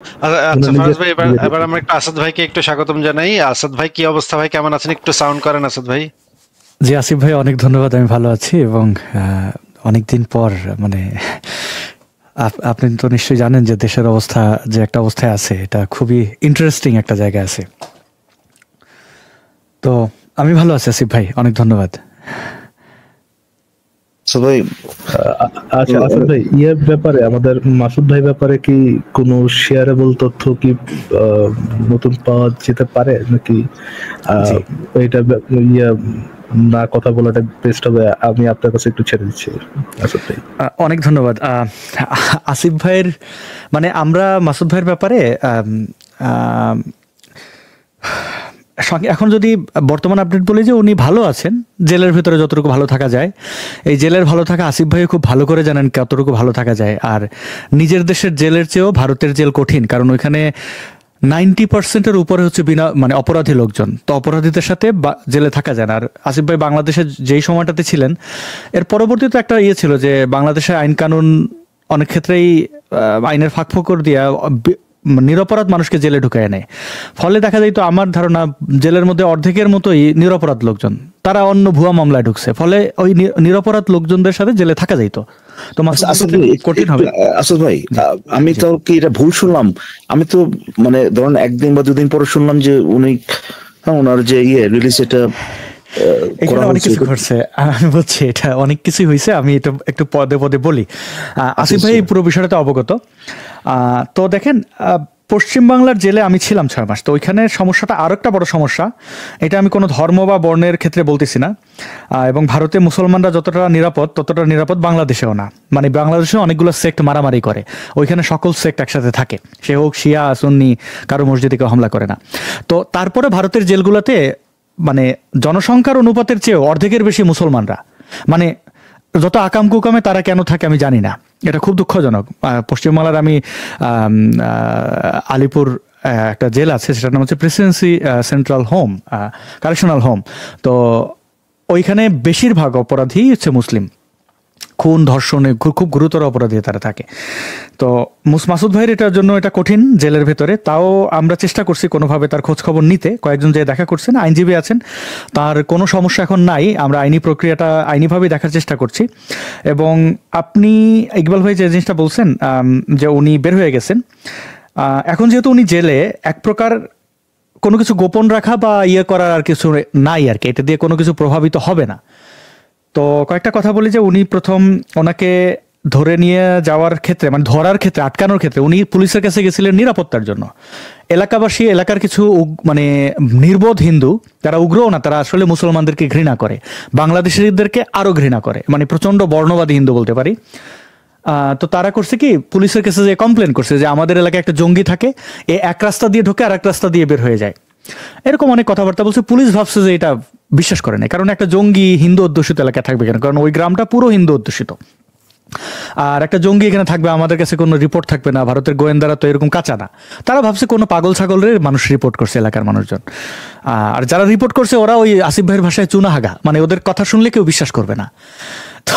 আচ্ছা নিজে ফারাজ ভাই, এবার নিজে এবার দেখেছি। আমরা একটু আসাদ ভাইকে একটু স্বাগতম জানাই। আসাদ ভাই কি অবস্থা ভাই, কেমন আছেন? একটু সাউন্ড করেন আসাদ ভাই। জি আসিফ ভাই, অনেক ধন্যবাদ। আমি ভালো আছি এবং অনেকদিন পর মানে আপনি তো নিশ্চয়ই জানেন যে দেশের অবস্থা যে একটা অবস্থায় আছে, এটা খুবই ইন্টারেস্টিং একটা জায়গায় আছে। তো আমি ভালো আছি আসিফ ভাই, অনেক ধন্যবাদ। ভাই আচ্ছা আসাদ ভাই, ইয়ের ব্যাপারে আমাদের মাসুদ ভাই ব্যাপারে কি কোনো শেয়ারেবল তথ্য কি নতুন পাওয়া যেতে পারে নাকি জি এটা ইয়ে না কথা বলাটা বেস্ট হবে? আমি আপনার কাছে একটু ছেড়ে দিচ্ছি আসাদ ভাই। অনেক ধন্যবাদ আসিফ ভাইয়ের, মানে আমরা মাসুদ ভাইয়ের ব্যাপারে এখন যদি বর্তমান আপডেট বলি যে উনি ভালো আছেন, জেলের ভিতরে যতটুকু ভালো থাকা যায়। এই জেলের ভালো থাকা আসিফ ভাই খুব ভালো করে জানেন কতটুকু ভালো থাকা যায়। আর নিজের দেশের জেলের চেয়েও ভারতের জেল কঠিন, কারণ ওইখানে 90%-এর উপরে হচ্ছে বিনা মানে অপরাধী লোকজন। তো অপরাধীদের সাথে জেলে থাকা যায় না। আর আসিফ ভাই বাংলাদেশে যেই সময়টাতে ছিলেন, এর পরবর্তীতে একটা ইয়ে ছিল যে বাংলাদেশের আইন কানুন অনেক ক্ষেত্রেই আইনের ফাঁকফোকর দিয়া নিরপরাধ মানুষকে জেলে ঢুকায় নেয়। ফলে দেখা যায়, তো আমার ধারণা জেলের মধ্যে অর্ধেকের মতোই নিরপরাধ লোকজন, তারা অন্য ভুয়া মামলায় ঢুকছে। ফলে ওই নিরপরাধ লোকজনদের সাথে জেলে থাকা যাইতো। তো আসাদ ভাই, কঠিন হবে। আসাদ ভাই, আমি তো কি এটা ভুল শুনলাম? আমি তো মানে ধরেন একদিন বা দুদিন পরে শুনলাম যে উনি ওনার যে রিলিজ এটা এখানে অনেক কিছু ঘটছে, আমি বলছি এটা অনেক কিছুই হয়েছে। আমি এটা একটু পদে পদে বলি। আসিফ ভাই পুরো বিষয়টাতে অবগত। তো দেখেন, পশ্চিমবাংলার জেলে আমি ছিলাম 6 মাস। তো ওইখানে সমস্যাটা আরো একটা বড় সমস্যা। এটা আমি কোনো ধর্ম বা বর্ণের ক্ষেত্রে বলতেছি না। এবং ভারতে মুসলমানরা যতটা নিরাপদ, ততটা নিরাপদ বাংলাদেশেও না। মানে বাংলাদেশেও অনেকগুলো সেক্ট মারামারি করে, ওইখানে সকল সেক্ট একসাথে থাকে, সে হোক শিয়া সুন্নি, কারো মসজিদে কেউ হামলা করে না। তো তারপরে ভারতের জেলগুলোতে মানে জনসংখ্যার অনুপাতের চেয়েও অর্ধেকের বেশি মুসলমানরা। মানে যত আকাম কুকামে তারা কেন থাকে আমি জানি না, এটা খুব দুঃখজনক। পশ্চিমবাংলার আমি আলিপুর একটা জেল আছে, সেটার নাম হচ্ছে Presidency central home, correctional home. তো ওইখানে বেশিরভাগ অপরাধী হচ্ছে মুসলিম, খুন ধর্ষণে খুব গুরুতর অপরাধী তারা থাকে। তো মাসুদ ভাইয়ের এটার জন্য এটা কঠিন জেলের ভেতরে। তাও আমরা চেষ্টা করছি কোনোভাবে তার খোঁজ খবর নিতে, কয়েকজন যে দেখা করছেন, আইনজীবী আছেন, তার কোনো সমস্যা এখন নাই। আমরা আইনি প্রক্রিয়াটা আইনিভাবেই দেখার চেষ্টা করছি। এবং আপনি ইকবাল ভাই যে জিনিসটা বলছেন যে উনি বের হয়ে গেছেন, এখন যেহেতু উনি জেলে, এক প্রকার কোনো কিছু গোপন রাখা বা ইয়ে করার আর কিছু নাই আর কি, এটা দিয়ে কোনো কিছু প্রভাবিত হবে না। তো কয়েকটা কথা বলি যে উনি প্রথম ওনাকে ধরে নিয়ে যাওয়ার ক্ষেত্রে, মানে ধরার ক্ষেত্রে, আটকানোর ক্ষেত্রে উনি পুলিশের কাছে গেছিলেন নিরাপত্তার জন্য। এলাকাবাসী, এলাকার কিছু মানে নির্বোধ হিন্দু, তারা উগ্রও না, তারা আসলে মুসলমানদেরকে ঘৃণা করে, বাংলাদেশিদেরকে আরো ঘৃণা করে, মানে প্রচন্ড বর্ণবাদী হিন্দু বলতে পারি। তো তারা করছে কি, পুলিশের কাছে যে কমপ্লেন করছে যে আমাদের এলাকায় একটা জঙ্গি থাকে, এ এক রাস্তা দিয়ে ঢোকে আর এক রাস্তা দিয়ে বের হয়ে যায়, এরকম অনেক কথাবার্তা বলছে। পুলিশ ভাবছে যে এটা বিশ্বাস করে না, কারণ একটা জঙ্গি হিন্দু অধ্যুষিত এলাকায় থাকবে কেন, কারণ ওই গ্রামটা পুরো হিন্দু অধ্যুষিত। আর একটা জঙ্গি এখানে থাকবে, আমাদের কাছে কোনো রিপোর্ট থাকবে না, ভারতের গোয়েন্দারা তো এরকম কাঁচা না। তারা ভাবছে কোনো পাগল ছাগলের মানুষ রিপোর্ট করছে, এলাকার মানুষজন। আর যারা রিপোর্ট করছে ওরা ওই আসিফ ভাইয়ের ভাষায় চুনাহাগা, মানে ওদের কথা শুনলে কেউ বিশ্বাস করবে না। তো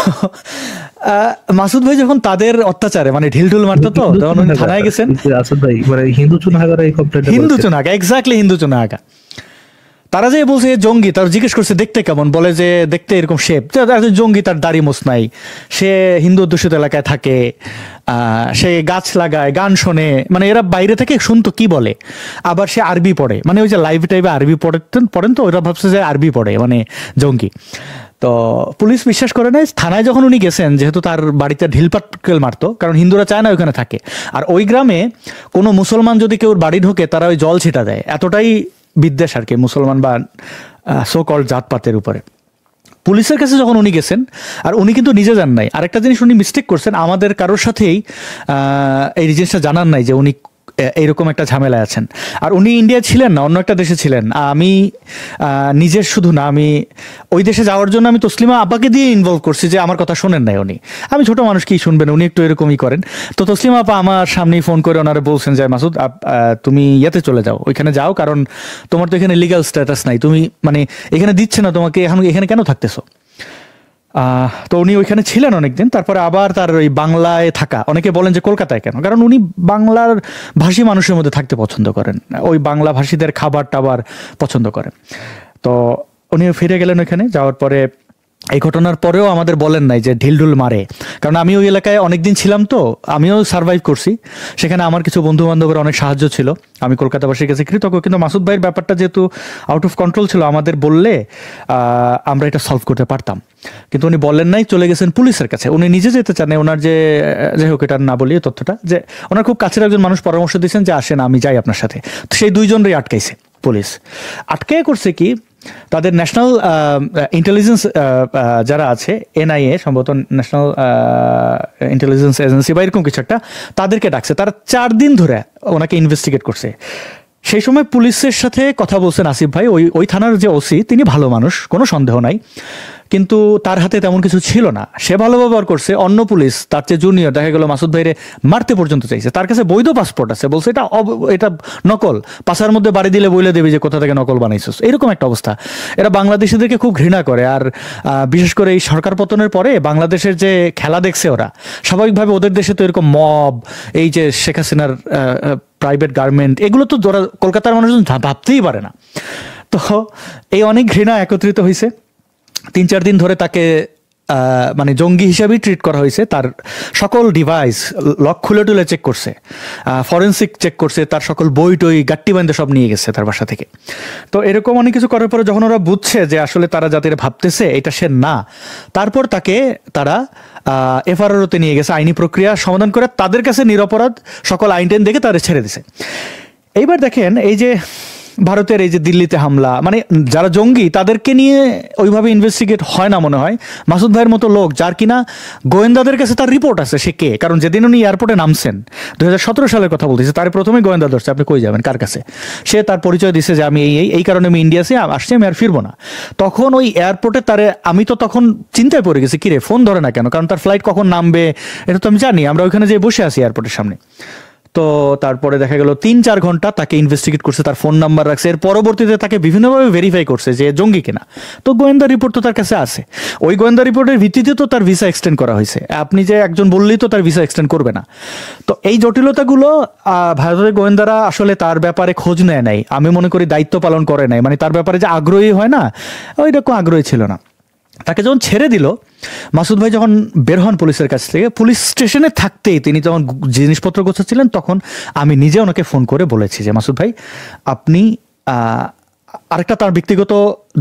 মাসুদ ভাই যখন তাদের অত্যাচারে মানে ঢিলঢুল মারতো, তো তখন উনি থানায় গেছেন। আসাদ ভাই, মানে হিন্দু চুনাহাগারা এই কমপ্লেন্ট, হিন্দু চুনাহাগা, এক্স্যাক্টলি হিন্দু চুনাহাগা। তারা যে বলছে জঙ্গি, তার জিজ্ঞেস করছে দেখতে কেমন, বলে যে দেখতে এরকম শেপ। জঙ্গি, তার দাড়ি মোছ নাই, সে হিন্দু অধ্যুষিত এলাকায় থাকে, সে গাছ লাগায়, গান শোনে, মানে এরা বাইরে থেকে শুনতো কি বলে। আবার সে আরবি পড়ে, মানে ওই যে লাইভ টাইপে আরবি পড়েন, তো ওরা ভাবছে যে আরবি পড়ে, মানে জঙ্গি। তো পুলিশ বিশ্বাস করে নাই। থানায় যখন উনি গেছেন, যেহেতু তার বাড়িতে ঢিলপাটকেল মারতো, কারণ হিন্দুরা চায় না ওইখানে থাকে। আর ওই গ্রামে কোনো মুসলমান যদি কেউ বাড়ি ঢোকে, তারা ওই জল ছিটা দেয়, এতটাই বিদ্বেষ আর কি মুসলমান বা সো কল্ড জাতপাতের উপরে। পুলিশের কাছে যখন উনি গেছেন, আর উনি কিন্তু নিজে যান নাই, আরেকটা জিনিস উনি মিস্টেক করছেন, আমাদের কারোর সাথেই এই জিনিসটা জানান নাই যে উনি এইরকম একটা ঝামেলায় আছেন। আর উনি ইন্ডিয়া ছিলেন না, অন্য একটা দেশে ছিলেন। আমি নিজের শুধু না, আমি ওই দেশে যাওয়ার জন্য আমি তসলিমা আপাকে দিয়ে ইনভলভ করছি যে আমার কথা শোনেন নাই উনি। আমি ছোট মানুষ, কি শুনবেন, উনি একটু এরকমই করেন। তো তসলিমা আপা আমার সামনেই ফোন করে ওনারা বলছেন যে মাসুদ, তুমি ইয়েতে চলে যাও, ওইখানে যাও, কারণ তোমার তো এখানে লিগাল স্ট্যাটাস নাই, তুমি মানে এখানে দিচ্ছে না তোমাকে, এখন এখানে কেন থাকতেছো। তো উনি ওইখানে ছিলেন অনেকদিন, তারপরে আবার তার ওই বাংলায় থাকা, অনেকে বলেন যে কলকাতায় কেন, কারণ উনি বাংলার ভাষী মানুষের মধ্যে থাকতে পছন্দ করেন, ওই বাংলা ভাষীদের খাবার টাবার পছন্দ করেন। তো উনি ফিরে গেলেন ওইখানে, যাওয়ার পরে এই ঘটনার পরেও আমাদের বলেন নাই যে ঢিলঢুল মারে, কারণ আমি ওই এলাকায় অনেকদিন ছিলাম, তো আমিও সার্ভাইভ করছি সেখানে, আমার কিছু বন্ধু বান্ধবের অনেক সাহায্য ছিল, আমি কলকাতাবাসীর কাছে কৃতজ্ঞ। কিন্তু মাসুদ ভাইয়ের ব্যাপারটা যেহেতু আউট অফ কন্ট্রোল ছিল, আমাদের বললে আমরা এটা সলভ করতে পারতাম, কিন্তু উনি বলেন নাই, চলে গেছেন পুলিশের কাছে। উনি নিজে যেতে চান, ওনার যে যাই হোক এটা না বলি তথ্যটা, যে ওনার খুব কাছের একজন মানুষ পরামর্শ দিয়েছেন যে আসেন আমি যাই আপনার সাথে, তো সেই দুইজনই আটকাইছে পুলিশ। আটকে করছে কি, তাদের ন্যাশনাল ইন্টেলিজেন্স যারা আছে, এনআইএ সম্ভবত, ন্যাশনাল ইন্টেলিজেন্স এজেন্সি বা এরকম কিছু একটা, তাদেরকে ডাকছে। তারা 4 দিন ধরে ওনাকে ইনভেস্টিগেট করছে। সেই সময় পুলিশের সাথে কথা বলছেন আসিফ ভাই, ওই থানার যে ওসি, তিনি ভালো মানুষ, কোনো সন্দেহ নাই, কিন্তু তার হাতে তেমন কিছু ছিল না। সে ভালো ব্যবহার করছে, অন্য পুলিশ তার চেয়ে জুনিয়র দেখা গেল মাসুদ ভাইরে মারতে পর্যন্ত চাইছে। তার কাছে বৈধ পাসপোর্ট আছে, বলছে এটা নকল, পাশার মধ্যে বাড়ি দিলে বলে দেবে যে কোথা থেকে নকল বানাইছিস, এরকম একটা অবস্থা। এরা বাংলাদেশিদেরকে খুব ঘৃণা করে, আর বিশেষ করে এই সরকার পতনের পরে বাংলাদেশের যে খেলা দেখছে ওরা, স্বাভাবিকভাবে ওদের দেশে তো এরকম মব, এই যে শেখ হাসিনার প্রাইভেট গার্মেন্ট, এগুলো তো ওরা কলকাতার মানুষজন ভাবতেই পারে না। তো এই অনেক ঘৃণা একত্রিত হয়েছে। 3-4 দিন ধরে তাকে মানে জঙ্গি হিসাবেই ট্রিট করা হয়েছে। তার সকল ডিভাইস লক খুলে টুলে চেক করছে, ফরেন্সিক চেক করছে, তার সকল বই টই গাট্টি বান্ধে সব নিয়ে গেছে তার বাসা থেকে। তো এরকম অনেক কিছু করার পরে যখন ওরা বুঝছে যে আসলে তারা যাদের ভাবতেছে এটা সে না, তারপর তাকে তারা এফআরওতে নিয়ে গেছে, আইনি প্রক্রিয়া সমাধান করে তাদের কাছে নিরপরাধ সকল আইন টাইন দেখে তাদের ছেড়ে দিছে। এইবার দেখেন, এই যে ভারতের এই যে দিল্লিতে হামলা, মানে যারা জঙ্গি তাদেরকে নিয়ে ওইভাবে ইনভেস্টিগেট হয় না মনে হয়। মাসুদ ভাইয়ের মতো লোক, যার কিনা গোয়েন্দাদের কাছে তার রিপোর্ট আছে, সে কে? কারণ যেদিন উনি এয়ারপোর্টে নামছেন, 2017 সালের কথা বলতেছে, তার প্রথমে গোয়েন্দা ধরছে, আপনি কই যাবেন, কার কাছে? সে তার পরিচয় দিচ্ছে যে আমি এই কারণে আমি ইন্ডিয়াতে আসছি, আমি আর ফিরবো না। তখন ওই এয়ারপোর্টে তারে, আমি তো তখন চিন্তায় পড়ে গেছি, কিরে ফোন ধরে না কেন, কারণ তার ফ্লাইট কখন নামবে এটা তো আমি জানি, আমরা ওইখানে যেয়ে বসে আছি এয়ারপোর্টের সামনে। তো তারপরে দেখা গেল 3-4 ঘন্টা তাকে ইনভেস্টিগেট করছে, তার ফোন নাম্বার রাখছে, এর পরবর্তীতে তাকে বিভিন্নভাবে ভেরিফাই করছে যে জঙ্গি কিনা। তো গোয়েন্দা রিপোর্ট তো তার কাছে আছে, ওই গোয়েন্দা রিপোর্টের ভিত্তিতে তো তার ভিসা এক্সটেন্ড করা হয়েছে। আপনি যে একজন বললেই তো তার ভিসা এক্সটেন্ড করবে না। তো এই জটিলতাগুলো ভারতের গোয়েন্দারা আসলে তার ব্যাপারে খোঁজ নেয় নাই, আমি মনে করি দায়িত্ব পালন করে নাই, মানে তার ব্যাপারে যে আগ্রহী হয় না, ওই রকম আগ্রহী ছিল না। তাকে যখন ছেড়ে দিল, মাসুদ ভাই যখন বের হন পুলিশের কাছ থেকে, পুলিশ স্টেশনে থাকতেই তিনি যখন জিনিসপত্র গোছাচ্ছিলেন, তখন আমি নিজে ওনাকে ফোন করে বলেছি যে মাসুদ ভাই, আপনি আরেকটা তার ব্যক্তিগত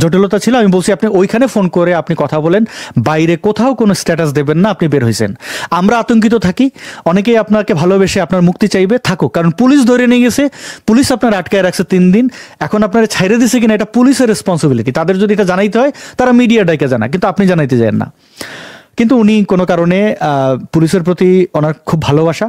জটিলতা ছিল, আমি বলছি আপনি ওইখানে ফোন করে আপনি কথা বলেন, বাইরে কোথাও কোনো স্ট্যাটাস দেবেন না, আপনি বের হয়েছেন। আমরা আতঙ্কিত থাকি, অনেকেই আপনাকে ভালোবেসে আপনার মুক্তি চাইবে, থাকুক, কারণ পুলিশ ধরে নিয়ে গেছে, পুলিশ আপনার আটকায় রাখছে 3 দিন, এখন আপনারা ছাইড়ে দিছে কিনা এটা পুলিশের রেসপন্সিবিলিটি। তাদের যদি এটা জানাইতে হয় তারা মিডিয়া ডাইকে জানা, কিন্তু আপনি জানাইতে যান না। কিন্তু উনি কোনো কারণে পুলিশের প্রতি ওনার খুব ভালোবাসা।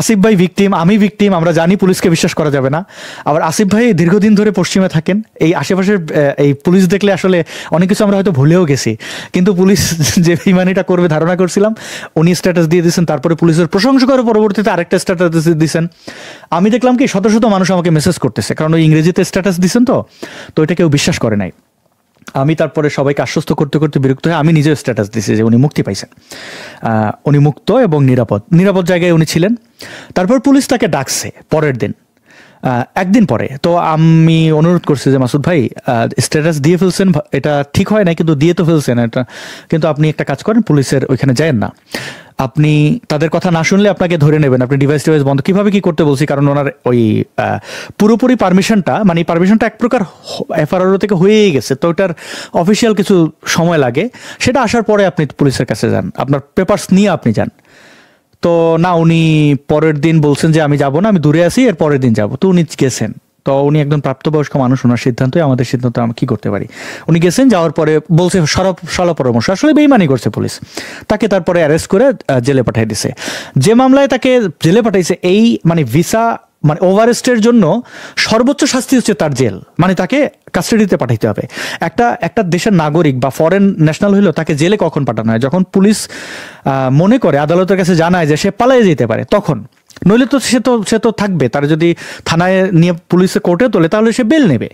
আসিফ ভাই ভিকটিম, আমি ভিকটিম, আমরা জানি পুলিশকে বিশ্বাস করা যাবে না। আবার আসিফ ভাই দীর্ঘদিন ধরে পশ্চিমে থাকেন, এই আশেপাশের এই পুলিশ দেখলে আসলে অনেক কিছু আমরা হয়তো ভুলেও গেছি, কিন্তু পুলিশ যে বেইমানিটা করবে ধারণা করছিলাম। উনি স্ট্যাটাস দিয়ে দিয়েছেন, তারপরে পুলিশের প্রশংসা করে পরবর্তীতে আরেকটা স্ট্যাটাস দিয়েছেন। আমি দেখলাম কি শত শত মানুষ আমাকে মেসেজ করতেছে, কারণ ওই ইংরেজিতে স্ট্যাটাস দিচ্ছেন, তো এটা কেউ বিশ্বাস করে নাই। আমি তারপরে সবাইকে আশ্বস্ত করতে করতে বিরক্ত হয়ে আমি নিজেও স্ট্যাটাস দিয়েছি যে উনি মুক্তি পাইছেন, উনি মুক্ত এবং নিরাপদ জায়গায় উনি ছিলেন। তারপর পুলিশ তাকে ডাকছে পরের দিন, একদিন পরে। তো আমি অনুরোধ করছি যে মাসুদ ভাই, স্ট্যাটাস দিয়ে ফেলছেন, এটা ঠিক হয় না, কিন্তু দিয়ে তো ফেলছেন এটা, কিন্তু আপনি একটা কাজ করেন, পুলিশের ওইখানে যায়েন না, আপনি তাদের কথা না শুনলে আপনাকে ধরে নেবেন, আপনি ডিভাইস বন্ধ। কিভাবে কি করতে বলছি, কারণ ওনার ওই পুরোপুরি পারমিশনটা, মানে পারমিশনটা এক প্রকার এফআরও থেকে হয়েই গেছে, তো ওটার অফিসিয়াল কিছু সময় লাগে, সেটা আসার পরে আপনি পুলিশের কাছে যান, আপনার পেপারস নিয়ে আপনি যান। তো না, উনি পরের দিন বলছেন যে আমি যাব না, আমি দূরে আছি, এর পরের দিন যাব। তো উনি গেছেন, তো উনি একজন প্রাপ্তবয়স্ক মানুষ, ওনার সিদ্ধান্তই আমাদের সিদ্ধান্ত, আমি কি করতে পারি। উনি গেছেন, যাওয়ার পরে বলছে সরব পরামর্শ, আসলে বেইমানি করছে পুলিশ, তাকে তারপরে অ্যারেস্ট করে জেলে পাঠিয়ে দিছে। যে মামলায় তাকে জেলে পাঠাইছে, এই মানে ভিসা মানে ওভারস্টের জন্য সর্বোচ্চ শাস্তি হচ্ছে তার জেল, মানে তাকে কাস্টাডিতে পাঠাইতে হবে। একটা দেশের নাগরিক বা ফরেন ন্যাশনাল হইলেও তাকে জেলে কখন পাঠানো হয়, যখন পুলিশ মনে করে, আদালতের কাছে জানায় যে সে পালিয়ে যেতে পারে, তখন। নইলে তো সে তো থাকবে, তার যদি থানায় নিয়ে পুলিশে কোর্টে তোলে তাহলে সে বেল নেবে।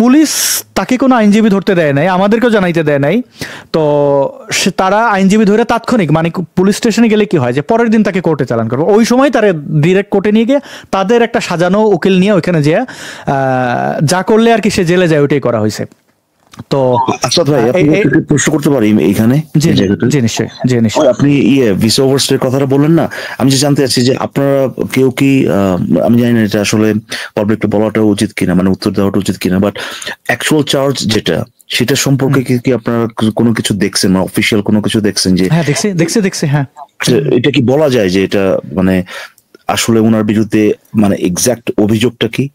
পুলিশ তাকে কোনো আইনজীবী ধরতে দেয় নাই, আমাদেরকেও জানাইতে দেয় নাই। তো তারা আইনজীবী ধরে তাৎক্ষণিক, মানে পুলিশ স্টেশনে গেলে কি হয় যে পরের দিন তাকে কোর্টে চালান করবে, ওই সময় তারা ডিরেক্ট কোর্টে নিয়ে গিয়ে তাদের একটা সাজানো উকিল নিয়ে ওইখানে যেয়ে যা করলে আর কি সে জেলে যায় ওইটাই করা হয়েছে। তো আসাদ ভাই প্রশ্ন করতে পারি এইখানে? আপনি ভিসা ওভারস্টের কথাটা বললেন না, আমি যে জানতে চাচ্ছি যে আপনারা কেউ কি, আমি জানি না এটা আসলে পাবলিকলি বলাটা উচিত কিনা, মানে উত্তর দেওয়াটা উচিত কিনা, বাট অ্যাকচুয়াল চার্জ যেটা সেটা সম্পর্কে কি আপনারা কোনো কিছু দেখছেন, মানে অফিসিয়াল কোনো কিছু দেখছেন? যে হ্যাঁ দেখছি হ্যাঁ। এটা কি বলা যায় যে এটা মানে আসলে ওনার বিরুদ্ধে মানে এক্সাক্ট অভিযোগটা কি?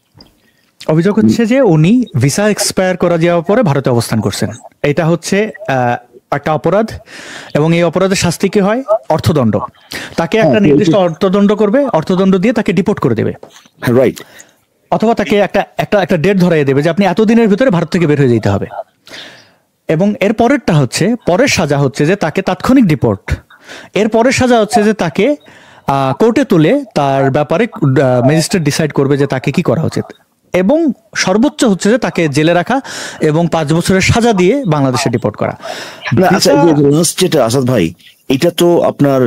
অভিযোগ হচ্ছে যে উনি ভিসা এক্সপায়ার করা যাওয়ার পরে ভারতে অবস্থান করছেন, এটা হচ্ছে একটা অপরাধ, এবং এই অপরাধের শাস্তি কি হয়? অর্থদণ্ড। তাকে একটা নির্দিষ্ট অর্থদণ্ড করবে, অর্থদণ্ড দিয়ে তাকে ডিপোর্ট করে দেবে, রাইট, অথবা তাকে একটা ডেট ধরাই দেবে যে আপনি এতদিনের ভিতরে ভারত থেকে বের হয়ে যেতে হবে। এবং এর পরেরটা হচ্ছে, পরের সাজা হচ্ছে যে তাকে তাৎক্ষণিক ডিপোর্ট। এর পরের সাজা হচ্ছে যে তাকে কোর্টে তুলে তার ব্যাপারে ম্যাজিস্ট্রেট ডিসাইড করবে যে তাকে কি করা উচিত, এবং সর্বোচ্চ হচ্ছে যে তাকে জেলে রাখা এবং 5 বছরের সাজা দিয়ে বাংলাদেশে ডিপোর্ট করা। যেটা আসাদ ভাই, এটা তো আপনার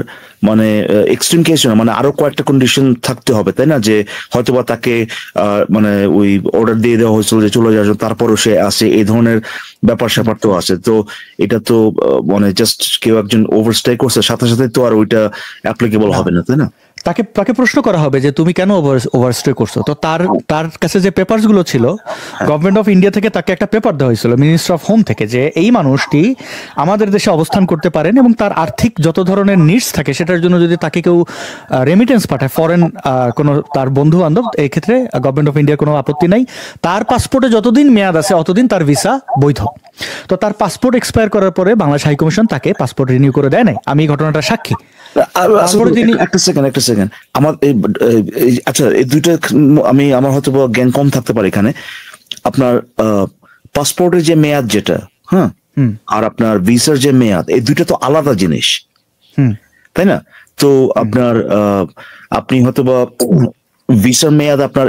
মানে এক্সট্রিম কেস না, মানে আরো কয়েকটা কন্ডিশন থাকতে হবে, তাই না? যে হয়তোবা তাকে মানে ওই অর্ডার দিয়ে দেওয়া হয়েছিল যে চলে যাওয়ার জন্য, তারপরও সে আসে, এই ধরনের ব্যাপার স্যাপার তো আছে। তো এটা তো মানে জাস্ট কেউ একজন ওভারস্টে করছে সাথে সাথে তো আর ওইটা অ্যাপ্লিকেবল হবে না, তাই না? তাকে প্রশ্ন করা হবে যে তুমি কেন ওভারস্টে করছো। তো তার কাছে যে পেপারস গুলো ছিল, গভর্নমেন্ট অফ ইন্ডিয়া থেকে তাকে একটা পেপার দেওয়া হয়েছিল মিনিস্টার অফ হোম থেকে, যে এই মানুষটি আমাদের দেশে অবস্থান করতে পারেন এবং তার আর্থিক যত ধরনের নিডস থাকে সেটার জন্য যদি তাকে কেউ রেমিটেন্স পাঠায়, ফরেন কোনো তার বন্ধু বান্ধব, এই ক্ষেত্রে গভর্নমেন্ট অফ ইন্ডিয়ার কোনো আপত্তি নাই। তার পাসপোর্টে যতদিন মেয়াদ আছে অতদিন তার ভিসা বৈধ। তো তার পাসপোর্ট এক্সপায়ার করার পরে বাংলাদেশ হাইকমিশন তাকে পাসপোর্ট রিনিউ করে দেয় নাই। আমি এই ঘটনাটা সাক্ষী। একটা সেকেন্ড আমার আচ্ছা, এই দুইটা আমি আমার হয়তো জ্ঞান কম থাকতে পারে এখানে। আপনার পাসপোর্টের যে মেয়াদ যেটা, হ্যাঁ, আর আপনার ভিসার যে মেয়াদ, এই দুইটা তো আলাদা জিনিস, তাই না? তো আপনার আপনি হয়তোবা ভিসার মেয়াদ আপনার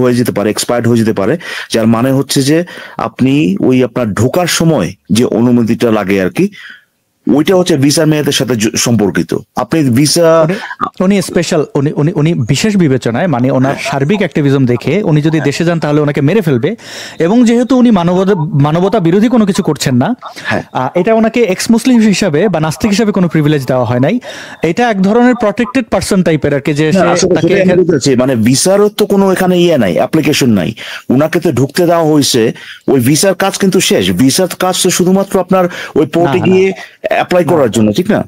হয়ে যেতে পারে, এক্সপায়ার্ড হয়ে যেতে পারে, যার মানে হচ্ছে যে আপনি ওই আপনার ঢোকার সময় যে অনুমতিটা লাগে আর কি, ওইটা হচ্ছে ভিসার মেয়াদের সাথে সম্পর্কিত। আপনি ভিসা, উনি স্পেশাল, উনি বিশেষ বিবেচনায়, মানে ওনার সার্বিক অ্যাক্টিভিজম দেখে উনি যদি দেশে যান তাহলে ওনাকে মেরে ফেলবে, এবং যেহেতু উনি মানবতা বিরোধী কোনো কিছু করছেন না, এটা ওনাকে এক্স মুসলিম হিসাবে বা নাস্তিক হিসাবে কোনো প্রিভিলেজ দেওয়া হয় নাই। এটা এক ধরনের প্রটেক্টেড পারসন টাইপের আর কি, যে মানে ভিসারও তো কোনো এখানে নাই, অ্যাপ্লিকেশন নাই, উনাকে তো ঢুকতে দেওয়া হয়েছে, ওই ভিসার কাজ কিন্তু শেষ। ভিসার কাজ তো শুধুমাত্র আপনার ওই পোর্টে গিয়ে অ্যাপ্লাই করার জন্য, ঠিক না?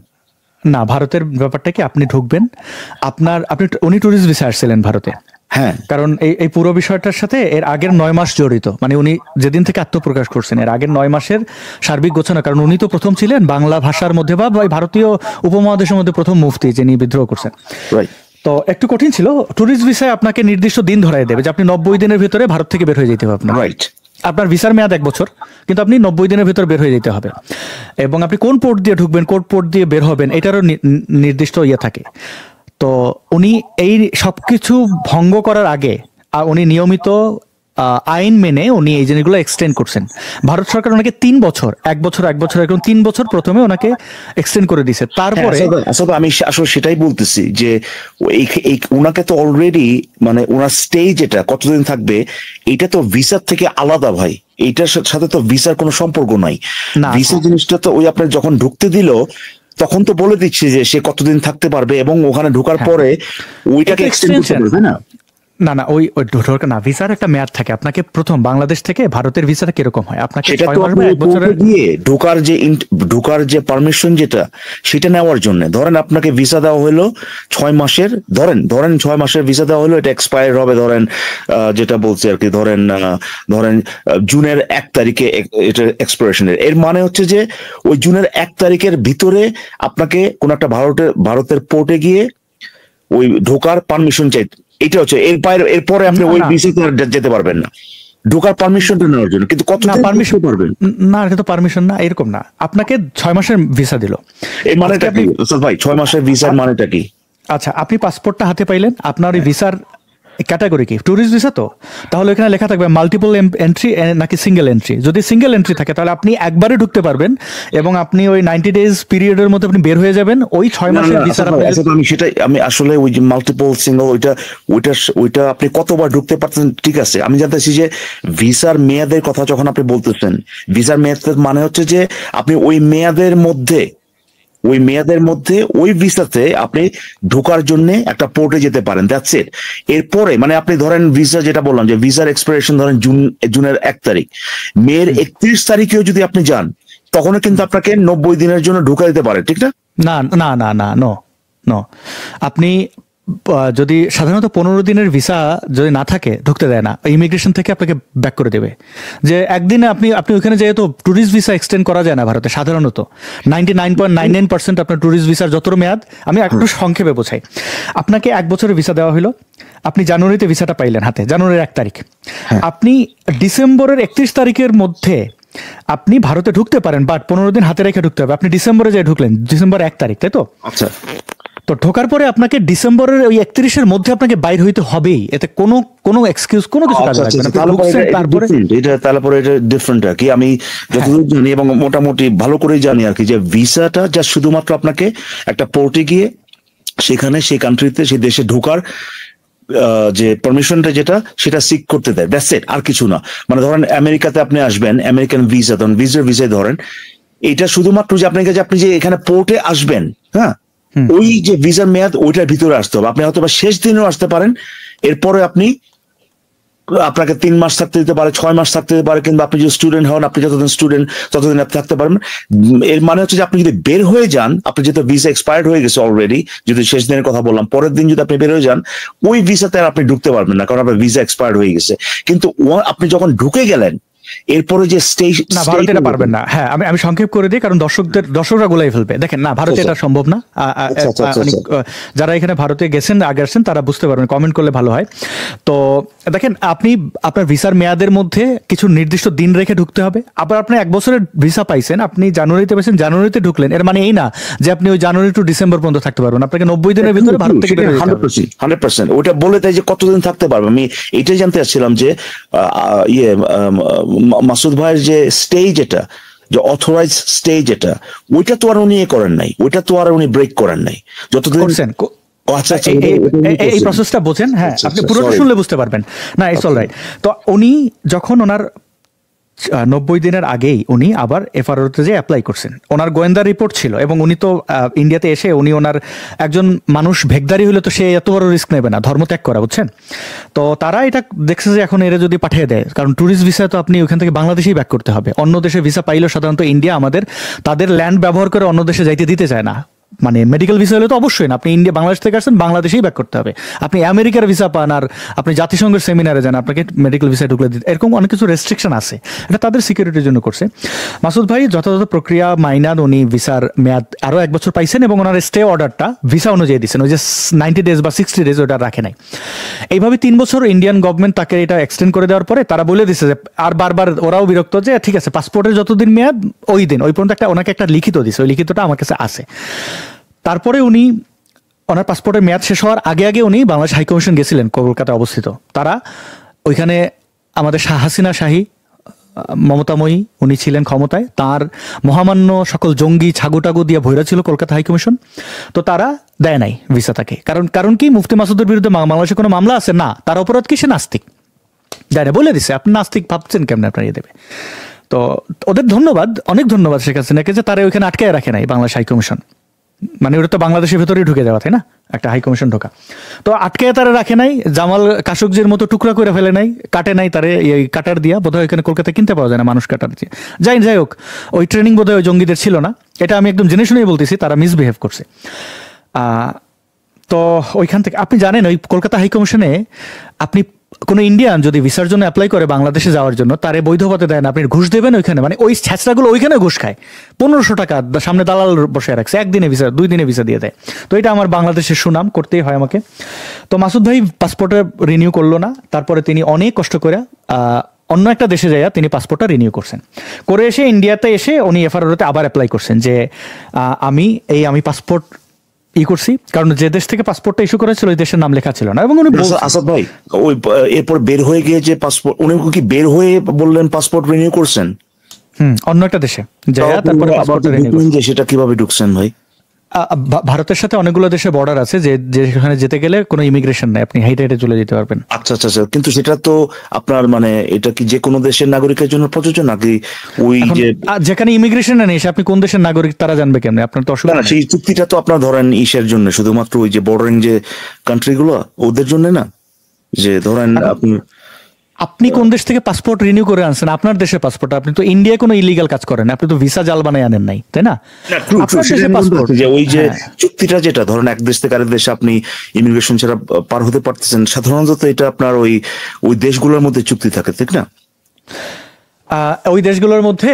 না, ভারতের ব্যাপারটা কি, আপনি ঢুকবেন, উনি ট্যুরিস্ট ভিসা আসছিলেন ভারতে, হ্যাঁ, কারণ এই পুরো বিষয়টার সাথে এর আগের 9 মাস জড়িত। মানে উনি যেদিন থেকে আত্মপ্রকাশ করছেন এর আগের 9 মাসের সার্বিক গোছানো, কারণ উনি তো প্রথম ছিলেন বাংলা ভাষার মধ্যে বা ভারতীয় উপমহাদেশের মধ্যে প্রথম মুফতি যিনি বিদ্রোহ করছেন। তো একটু কঠিন ছিল। ট্যুরিস্ট ভিসায় আপনাকে নির্দিষ্ট দিন ধরাই দেবে যে আপনি 90 দিনের ভিতরে ভারত থেকে বের হয়ে যেতে হবে আপনার। আপনার ভিসার মেয়াদ 1 বছর, কিন্তু আপনি 90 দিনের ভিতর বের হয়ে যেতে হবে, এবং আপনি কোন পোর্ট দিয়ে ঢুকবেন, কোন পোর্ট দিয়ে বের হবেন, এটারও নির্দিষ্ট থাকে। তো উনি এই সবকিছু ভঙ্গ করার আগে উনি নিয়মিত আইন মেনে উনি এই জিনিসগুলো এক্সটেন্ড করছেন। ভারত সরকার ওনাকে 3 বছর, 1 বছর এরকম 3 বছর প্রথমে ওনাকে এক্সটেন্ড করে দিয়েছে। তারপরে আমি আসলে সেটাই বলতেছি যে ওনাকে তো অলরেডি, মানে ওনার স্টেজ এটা কতদিন থাকবে এটা তো ভিসার থেকে আলাদা ভাই, এইটার সাথে তো ভিসার কোনো সম্পর্ক নাই। ভিসা জিনিসটা তো ওই আপনার যখন ঢুকতে দিল তখন তো বলে দিচ্ছে যে সে কতদিন থাকতে পারবে, এবং ওখানে ঢোকার পরে ওইটাকে এক্সটেন্ড করতে পারবে না। না ওই না, ভিসার একটা মেয়াদ থাকে। আপনাকে প্রথম বাংলাদেশ থেকে ভারতের ভিসাটা কিরকম হয়, আপনাকে 6 মাস বা 1 বছরের দিয়ে ঢোকার যে পারমিশন যেটা, সেটা নেওয়ার জন্য ধরেন আপনাকে ভিসা দেওয়া হলো 6 মাসের, ধরেন 6 মাসের ভিসা দেওয়া হলো, এটা এক্সপায়ার হবে ধরেন যেটা বলছি আর কি, ধরেন জুনের 1 তারিখে এটা এক্সপায়ারেশনের। এর মানে হচ্ছে যে ওই জুনের 1 তারিখের ভিতরে আপনাকে কোন একটা ভারতের পোর্টে গিয়ে ওই ঢোকার পারমিশন চাই। এটা হচ্ছে এরপরে আপনি ওই ভিসাতে যেতে পারবেন না, ঢোকার পারমিশনটা নেওয়ার জন্য। কিন্তু কত পারমিশন পারবেন না, এটা তো পারমিশন না, এরকম না। আপনাকে 6 মাসের ভিসা দিল, এই মানেটা কি ভাই? 6 মাসের ভিসার মানেটা কি? আচ্ছা, আপনি পাসপোর্টটা হাতে পাইলেন, আপনার ওই ভিসার ক্যাটাগরি কি ট্যুরিস্ট ভিসা, তো তাহলে এখানে লেখা থাকবে মাল্টিপল এন্ট্রি নাকি সিঙ্গেল এন্ট্রি। যদি সিঙ্গেল এন্ট্রি থাকে তাহলে আপনি একবারে ঢুকতে পারবেন এবং আপনি ওই 90 days পিরিয়ডের মধ্যে আপনি বের হয়ে যাবেন। ওই 6 মাসের ভিসা আমি সেটাই আমি আসলে ওই যে মাল্টিপল সিঙ্গেল ওইটা আপনি কতবার ঢুকতে পারতেন, ঠিক আছে। আমি জানতেছি যে ভিসার মেয়াদের কথা যখন আপনি বলতেছেন, ভিসার মেয়াদের মানে হচ্ছে যে আপনি ওই মেয়াদের মধ্যে ওই ভিসাতে আপনি ঢোকার জন্য একটা পোর্টে যেতে পারেন, দ্যাটস ইট। এরপরে মানে আপনি ধরেন ভিসা, যেটা বললাম যে ভিসার এক্সপায়ারেশন ধরেন জুনের 1 তারিখ, মের 31 তারিখেও যদি আপনি যান তখনও কিন্তু আপনাকে 90 দিনের জন্য ঢোকা দিতে পারে, ঠিক না? না না না না নো আপনি যদি সাধারণত 15 দিনের ভিসা যদি না থাকে ঢুকতে দেয় না, ইমিগ্রেশন থেকে আপনাকে ব্যাক করে দেবে। যে একদিনে আপনি ওইখানে যেহেতু ট্যুরিস্ট ভিসা এক্সটেন্ড করা যায় না ভারতে সাধারণত, 99.99% আপনার ট্যুরিস্ট ভিসার যত মেয়াদ, আমি একটু সংক্ষেপে বোঝাই। আপনাকে 1 বছরের ভিসা দেওয়া হলো, আপনি জানুয়ারিতে ভিসাটা পাইলেন হাতে, জানুয়ারির 1 তারিখ। আপনি ডিসেম্বরের 31 তারিখের মধ্যে আপনি ভারতে ঢুকতে পারেন, বাট 15 দিন হাতে রেখে ঢুকতে হবে। আপনি ডিসেম্বরে যে ঢুকলেন, ডিসেম্বর 1 তারিখ, তাই তো? আচ্ছা। তো ঢোকার পরে আপনাকে ডিসেম্বরের ওই 31-এর মধ্যে আপনাকে বাইর হইতে হবেই, এতে কোনো এক্সকিউজ কোনো কিছু কাজে লাগবে না। তারপরে এটা ডিফারেন্ট আর কি, আমি যতদূর জানি এবং মোটামুটি ভালো করেই জানি আর কি, যে ভিসাটা যা শুধুমাত্র আপনাকে একটা পোর্টে গিয়ে সেখানে সেই কান্ট্রিতে সেই দেশে ঢোকার যে পারমিশনটা যেটা সেটা সিক করতে দেয়, দ্যাটস ইট, আর কিছু না। মানে ধরেন আমেরিকাতে আপনি আসবেন, আমেরিকান ভিসা, ধরেন ভিসায় ধরেন এটা শুধুমাত্র যে আপনি যে এখানে পোর্টে আসবেন, হ্যাঁ, ওই যে ভিসার মেয়াদ ওইটার ভিতরে আসতে হবে। আপনি হয়তো বা শেষ দিনেও আসতে পারেন, এরপরে আপনাকে 3 মাস থাকতে দিতে পারে, 6 মাস থাকতে দিতে পারে, কিংবা আপনি যদি স্টুডেন্ট হন, আপনি যতদিন স্টুডেন্ট ততদিন আপনি থাকতে পারবেন। এর মানে হচ্ছে যে আপনি যদি বের হয়ে যান, আপনি যেহেতু ভিসা এক্সপায়ার্ড হয়ে গেছে অলরেডি, যদি শেষ দিনের কথা বললাম, পরের দিন যদি আপনি বের হয়ে যান ওই ভিসাতে আর আপনি ঢুকতে পারবেন না, কারণ আপনার ভিসা এক্সপায়ার্ড হয়ে গেছে। কিন্তু আপনি যখন ঢুকে গেলেন এরপরে যে স্টেজ, না ভারতে এটা পারবেন না। হ্যাঁ, আমি সংক্ষেপ করে দিই, কারণ দর্শকরা গোলাই ফেলবে। দেখেন, না ভারতে এটা সম্ভব না। যারা এখানে ভারতে গেছেন, আগে আসছেন, তারা বুঝতে পারবেন, কমেন্ট করলে ভালো হয়। তো দেখেন, আপনি আপনার ভিসার মেয়াদের মধ্যে কিছু নির্দিষ্ট দিন রেখে ঢুকতে হবে। আবার আপনি 1 বছরের ভিসা পাইছেন, আপনি জানুয়ারিতে পাইছেন, জানুয়ারিতে ঢুকলেন, এর মানে এই না যে আপনি ওই জানুয়ারি টু ডিসেম্বর পর্যন্ত থাকতে পারবেন। আপনাকে 90 দিনের ভিতরে ভারত থেকে বের হতে হবে। 100% ওটা বলে দেয় যে কতদিন থাকতে পারবে। আমি এটাই জানতে চাচ্ছিলাম যে মাসুদ ভাইয়ের যে স্টেজ, এটা যে অথরাইজ স্টেজ, ওইটা তো আর উনি করেন নাই, ওইটা তো আর উনি ব্রেক করেন নাই যতদিন। এই প্রসেসটা বোঝেন, হ্যাঁ, আপনি পুরোটা শুনলে বুঝতে পারবেন। না, ইটস অল রাইট। তো উনি যখন ওনার 90 দিনের আগেই উনি আবার এফআরওতে যে অ্যাপ্লাই করছেন, ওনার গোয়েন্দা রিপোর্ট ছিল, এবং উনি তো ইন্ডিয়াতে এসে উনি ওনার একজন মানুষ ভেগদারি হলে তো সে এত বড় রিস্ক নেবে না, ধর্মত্যাগ করা, বুঝছেন? তো তারা এটা দেখছে যে এখন এরা যদি পাঠিয়ে দেয়, কারণ ট্যুরিস্ট ভিসা তো আপনি ওখান থেকে বাংলাদেশেই ব্যাক করতে হবে। অন্য দেশে ভিসা পাইলেও সাধারণত ইন্ডিয়া তাদের ল্যান্ড ব্যবহার করে অন্য দেশে যাইতে দিতে চায় না। মানে মেডিকেল ভিসা হলে তো অবশ্যই না, আপনি বাংলাদেশ থেকে আসছেন, বাংলাদেশেই ব্যাক করতে হবে। আপনি আমেরিকার ভিসা পান আর আপনি জাতিসংঘের সেমিনারে যান, আপনাকে মেডিকেল ভিসা ঢুকলে দিতে, এরকম অনেক কিছু রেস্ট্রিকশন আছে। এটা তাদের সিকিউরিটির জন্য করছে। মাসুদ ভাই যথাযথ প্রক্রিয়া মাইনাদ উনি ভিসার মেয়াদ আরো 1 বছর পাইছেন, এবং ওনার স্টে অর্ডারটা ভিসা অনুযায়ী দিচ্ছেন, ওই যে 90 days বা 60 days ওটা রাখে নাই। এইভাবে 3 বছর ইন্ডিয়ান গভর্নমেন্ট তাকে এটা এক্সটেন্ড করে দেওয়ার পরে তারা বলে দিচ্ছে যে, আর বারবার ওরাও বিরক্ত যে ঠিক আছে, পাসপোর্টের যতদিন মেয়াদ ওই দিন, ওই পর্যন্ত ওনাকে একটা লিখিত দিচ্ছে, ওই লিখিতটা আমার কাছে আছে। তারপরে উনি ওনার পাসপোর্টের মেয়াদ শেষ হওয়ার আগে উনি বাংলাদেশ হাইকমিশন গেছিলেন, কলকাতায় অবস্থিত। তারা ওইখানে আমাদের হাসিনা শাহী মমতাময়ী উনি ছিলেন ক্ষমতায়, তার মহামান্য সকল জঙ্গি ছাগু দিয়ে ভৈরা ছিল কলকাতা হাইকমিশন। তো তারা দেয় নাই ভিসা তাকে। কারণ কি, মুফতি মাসুদের বিরুদ্ধে বাংলাদেশে কোনো মামলা আছে না, তার অপরাধ কি, সে নাস্তিক। দেয় না, বলে দিচ্ছে আপনি নাস্তিক, ভাবছেন কেমন আপনার ইয়ে দেবে। তো ওদের ধন্যবাদ, অনেক ধন্যবাদ শেখ হাসিনাকে যে তারা ওইখানে আটকায় রাখে নাই বাংলাদেশ হাইকমিশন। মানে ওটা তো বাংলাদেশের ভেতরেই ঢুকে যাওয়া, তাই না, একটা হাইকমিশন ঢোকা। তো আটকায় তারা রাখে নাই, জামাল কাশকজির মতো টুকরা করে ফেলে নাই, কাটে নাই তারে এই কাটার দিয়া। বোধহয় এখানে কলকাতায় কিনতে পাওয়া যায় না মানুষ কাটার দিয়ে। যাই হোক, ওই ট্রেনিং বোধহয় ওই জঙ্গিদের ছিল না, এটা আমি একদম জেনে শুনেই বলতেছি, তারা মিসবিহেভ করছে। তো ওইখান থেকে আপনি জানেন, ওই কলকাতা হাইকমিশনে আপনি কোনো ইন্ডিয়ান যদি ভিসার জন্য অ্যাপ্লাই করে বাংলাদেশে যাওয়ার জন্য, তারে বৈধ পথে দেয় না, আপনি ঘুষ দেবেন ওইখানে। মানে ওই ছ্যাঁচড়াগুলো ওইখানে ঘুষ খায়, 1500 টাকা সামনে দালাল বসে রাখছে, 1 দিনে ভিসা 2 দিনে ভিসা দিয়ে দেয়। তো এটা আমার বাংলাদেশের সুনাম, করতেই হয় আমাকে। তো মাসুদ ভাই পাসপোর্টে রিনিউ করলো না, তারপরে তিনি অনেক কষ্ট করে অন্য একটা দেশে যাইয়া তিনি পাসপোর্টটা রিনিউ করছেন। করে এসে ইন্ডিয়াতে এসে উনি এফআরওতে আবার অ্যাপ্লাই করছেন যে আমি পাসপোর্ট ই করছি, কারণ যে দেশ থেকে পাসপোর্টটা ইস্যু করেছিল ওই দেশের নাম লেখা ছিল না। এবং উনি আসাদ ভাই ওই এরপর বের হয়ে গিয়ে যে পাসপোর্ট, উনি কি বের হয়ে বললেন পাসপোর্ট রিনিউ করছেন? অন্য একটা দেশে যায়, তারপরে পাসপোর্ট রিনিউ করছেন। সেটা কিভাবে ঢুকছেন ভাই? ভারতের সাথে অনেকগুলো দেশে বর্ডার আছে যে যেখানে যেতে গেলে কোনো ইমিগ্রেশন নাই, আপনি হেঁটে হেঁটে চলে যেতে পারবেন। আচ্ছা আচ্ছা আচ্ছা, কিন্তু সেটা তো আপনার মানে এটা কি যে কোনো দেশের নাগরিকের জন্য প্রযোজ্য নাকি ওই যে যেখানে ইমিগ্রেশন নেই আপনি কোন দেশের নাগরিক তারা জানবে কেমনে? আপনার তো অসুবিধা না, সেই চুক্তিটা তো আপনার ধরেন ইসের জন্য শুধুমাত্র ওই যে বর্ডারিং যে কান্ট্রি গুলো ওদের জন্য না, যে ধরেন আপনি কোন দেশ থেকে পাসপোর্ট রিনিউ করে আনছেন? আপনার দেশের পাসপোর্ট। আপনি তো ইন্ডিয়ায় কোনো ইলিগাল কাজ করেন, আপনি তো ভিসা জাল বানায় আনেন নাই, তাই না? আপনার দেশের পাসপোর্ট, যে ওই যে চুক্তিটা যেটা ধরেন এক দেশ থেকে আরেক দেশে আপনি ইমিগ্রেশন ছাড়া পার হতে পারতেছেন, সাধারণত এটা আপনার ওই দেশগুলোর মধ্যে চুক্তি থাকে, ঠিক না? ওই দেশগুলোর মধ্যে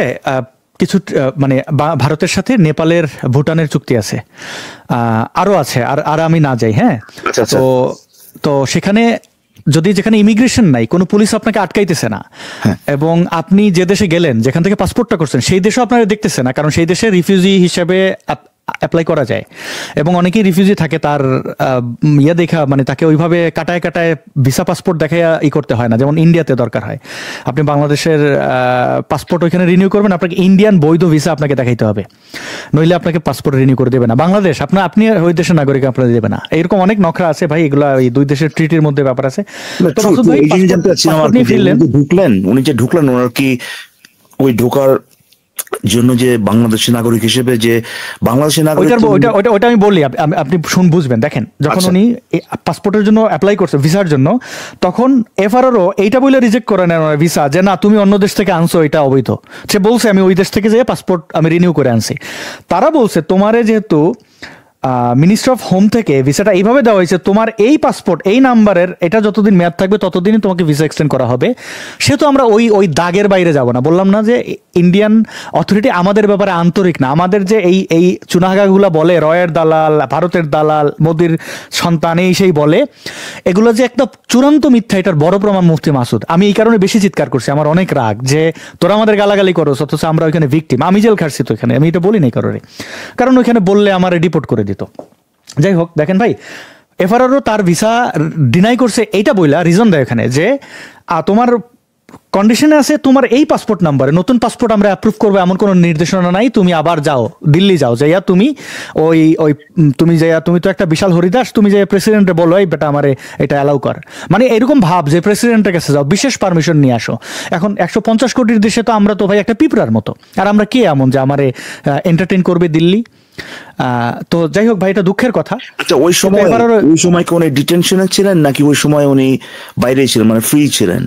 কিছু মানে ভারতের সাথে নেপালের, ভুটানের চুক্তি আছে, আরো আছে, আর আমি না যাই। হ্যাঁ, তো সেখানে যদি যেখানে ইমিগ্রেশন নাই, কোনো পুলিশ আপনাকে আটকাইতেছে না, এবং আপনি যে দেশে গেলেন যেখান থেকে পাসপোর্টটা করছেন সেই দেশও আপনারা দেখতেছে না, কারণ সেই দেশে রিফিউজি হিসেবে অ্যাপ্লাই করা যায়। এবং অনেকেই রিফিউজি থাকে, তার ইয়ে দেখা মানে তাকে ওইভাবে কাটায় কাটায় ভিসা পাসপোর্ট দেখায় ই করতে হয় না, যেমন ইন্ডিয়াতে দরকার হয়। আপনি বাংলাদেশের পাসপোর্ট ওইখানে রিনিউ করবেন, আপনাকে ইন্ডিয়ান বৈধ ভিসা আপনাকে দেখাইতে হবে, নইলে আপনাকে পাসপোর্ট রিনিউ করে দেবে না বাংলাদেশ। আপনি ওই দেশের নাগরিক আপনাকে দেবে না। এরকম অনেক নখরা আছে ভাই, এগুলো এই দুই দেশের ট্রিটির মধ্যে ব্যাপার আছে। উনি যে ঢুকলেন ওনার কি ওই ঢোকার জন্য যে বাংলাদেশের নাগরিক হিসেবে যে বাংলাদেশের নাগরিক, ওটা আমি বলি, আপনি বুঝবেন। দেখেন, যখন উনি পাসপোর্টের জন্য অ্যাপ্লাই করছে ভিসার জন্য, তখন এফআরও এইটা বলে রিজেক্ট করে নেন ভিসা, যে না তুমি অন্য দেশ থেকে আনছো, এটা অবৈধ। সে বলছে আমি ওই দেশ থেকে যেয়ে পাসপোর্ট আমি রিনিউ করে আনছি। তারা বলছে তোমারে যেহেতু মিনিস্ট্রি অফ হোম থেকে ভিসাটা এইভাবে দেওয়া হয়েছে, তোমার এই পাসপোর্ট এই নাম্বারের এটা যতদিন মেয়াদ থাকবে ততদিনই তোমাকে ভিসা এক্সটেন্ড করা হবে। সেহেতু আমরা ওই দাগের বাইরে যাব না। বললাম না যে ইন্ডিয়ান অথরিটি আমাদের ব্যাপারে আন্তরিক না। আমাদের যে এই চুনাহাগাগুলা বলে রয়ের দালাল, ভারতের দালাল, মোদির সন্তান, এই সেই বলে, এগুলো যে একটা চূড়ান্ত মিথ্যা, এটার বড় প্রমাণ মুফতি মাসুদ। আমি এই কারণে বেশি চিৎকার করছি, আমার অনেক রাগ যে তোরা আমাদের গালাগালি করো, অথচ আমরা ওইখানে ভিকটিম। আমি জেল খাটছি তো এখানে, আমি এটা বলি নাই কারণে, কারণ ওইখানে বললে আমার ডিপোর্ট করে দিত। যাই হোক, দেখেন ভাই, এফআরও তার ভিসা ডিনাই করছে, এইটা বইলা রিজন দেয় এখানে যে তোমার কন্ডিশনে আছে তোমার এই পাসপোর্ট নাম্বারে নতুন পাসপোর্ট আমরা অ্যাপ্রুভ করবো, এমন কোনো নির্দেশনা নাই। তুমি আবার যাও, দিল্লি যাও, যাইয়া তুমি তুমি তো একটা বিশাল হরিদাস, তুমি যে প্রেসিডেন্টে বলো এই বেটা আমারে এটা অ্যালাউ কর, মানে এরকম ভাব যে প্রেসিডেন্টের কাছে যাও, বিশেষ পারমিশন নিয়ে আসো। এখন 150 কোটির দেশে তো আমরা তো ভাই একটা পিঁপড়ার মতো, আর আমরা কে এমন যে আমারে এন্টারটেইন করবে দিল্লি? তো যাই হোক ভাই, এটা দুঃখের কথা। আচ্ছা, ওই সময় কি উনি ডিটেনশনে ছিলেন নাকি ওই সময় উনি বাইরে ছিলেন, মানে ফ্রি ছিলেন?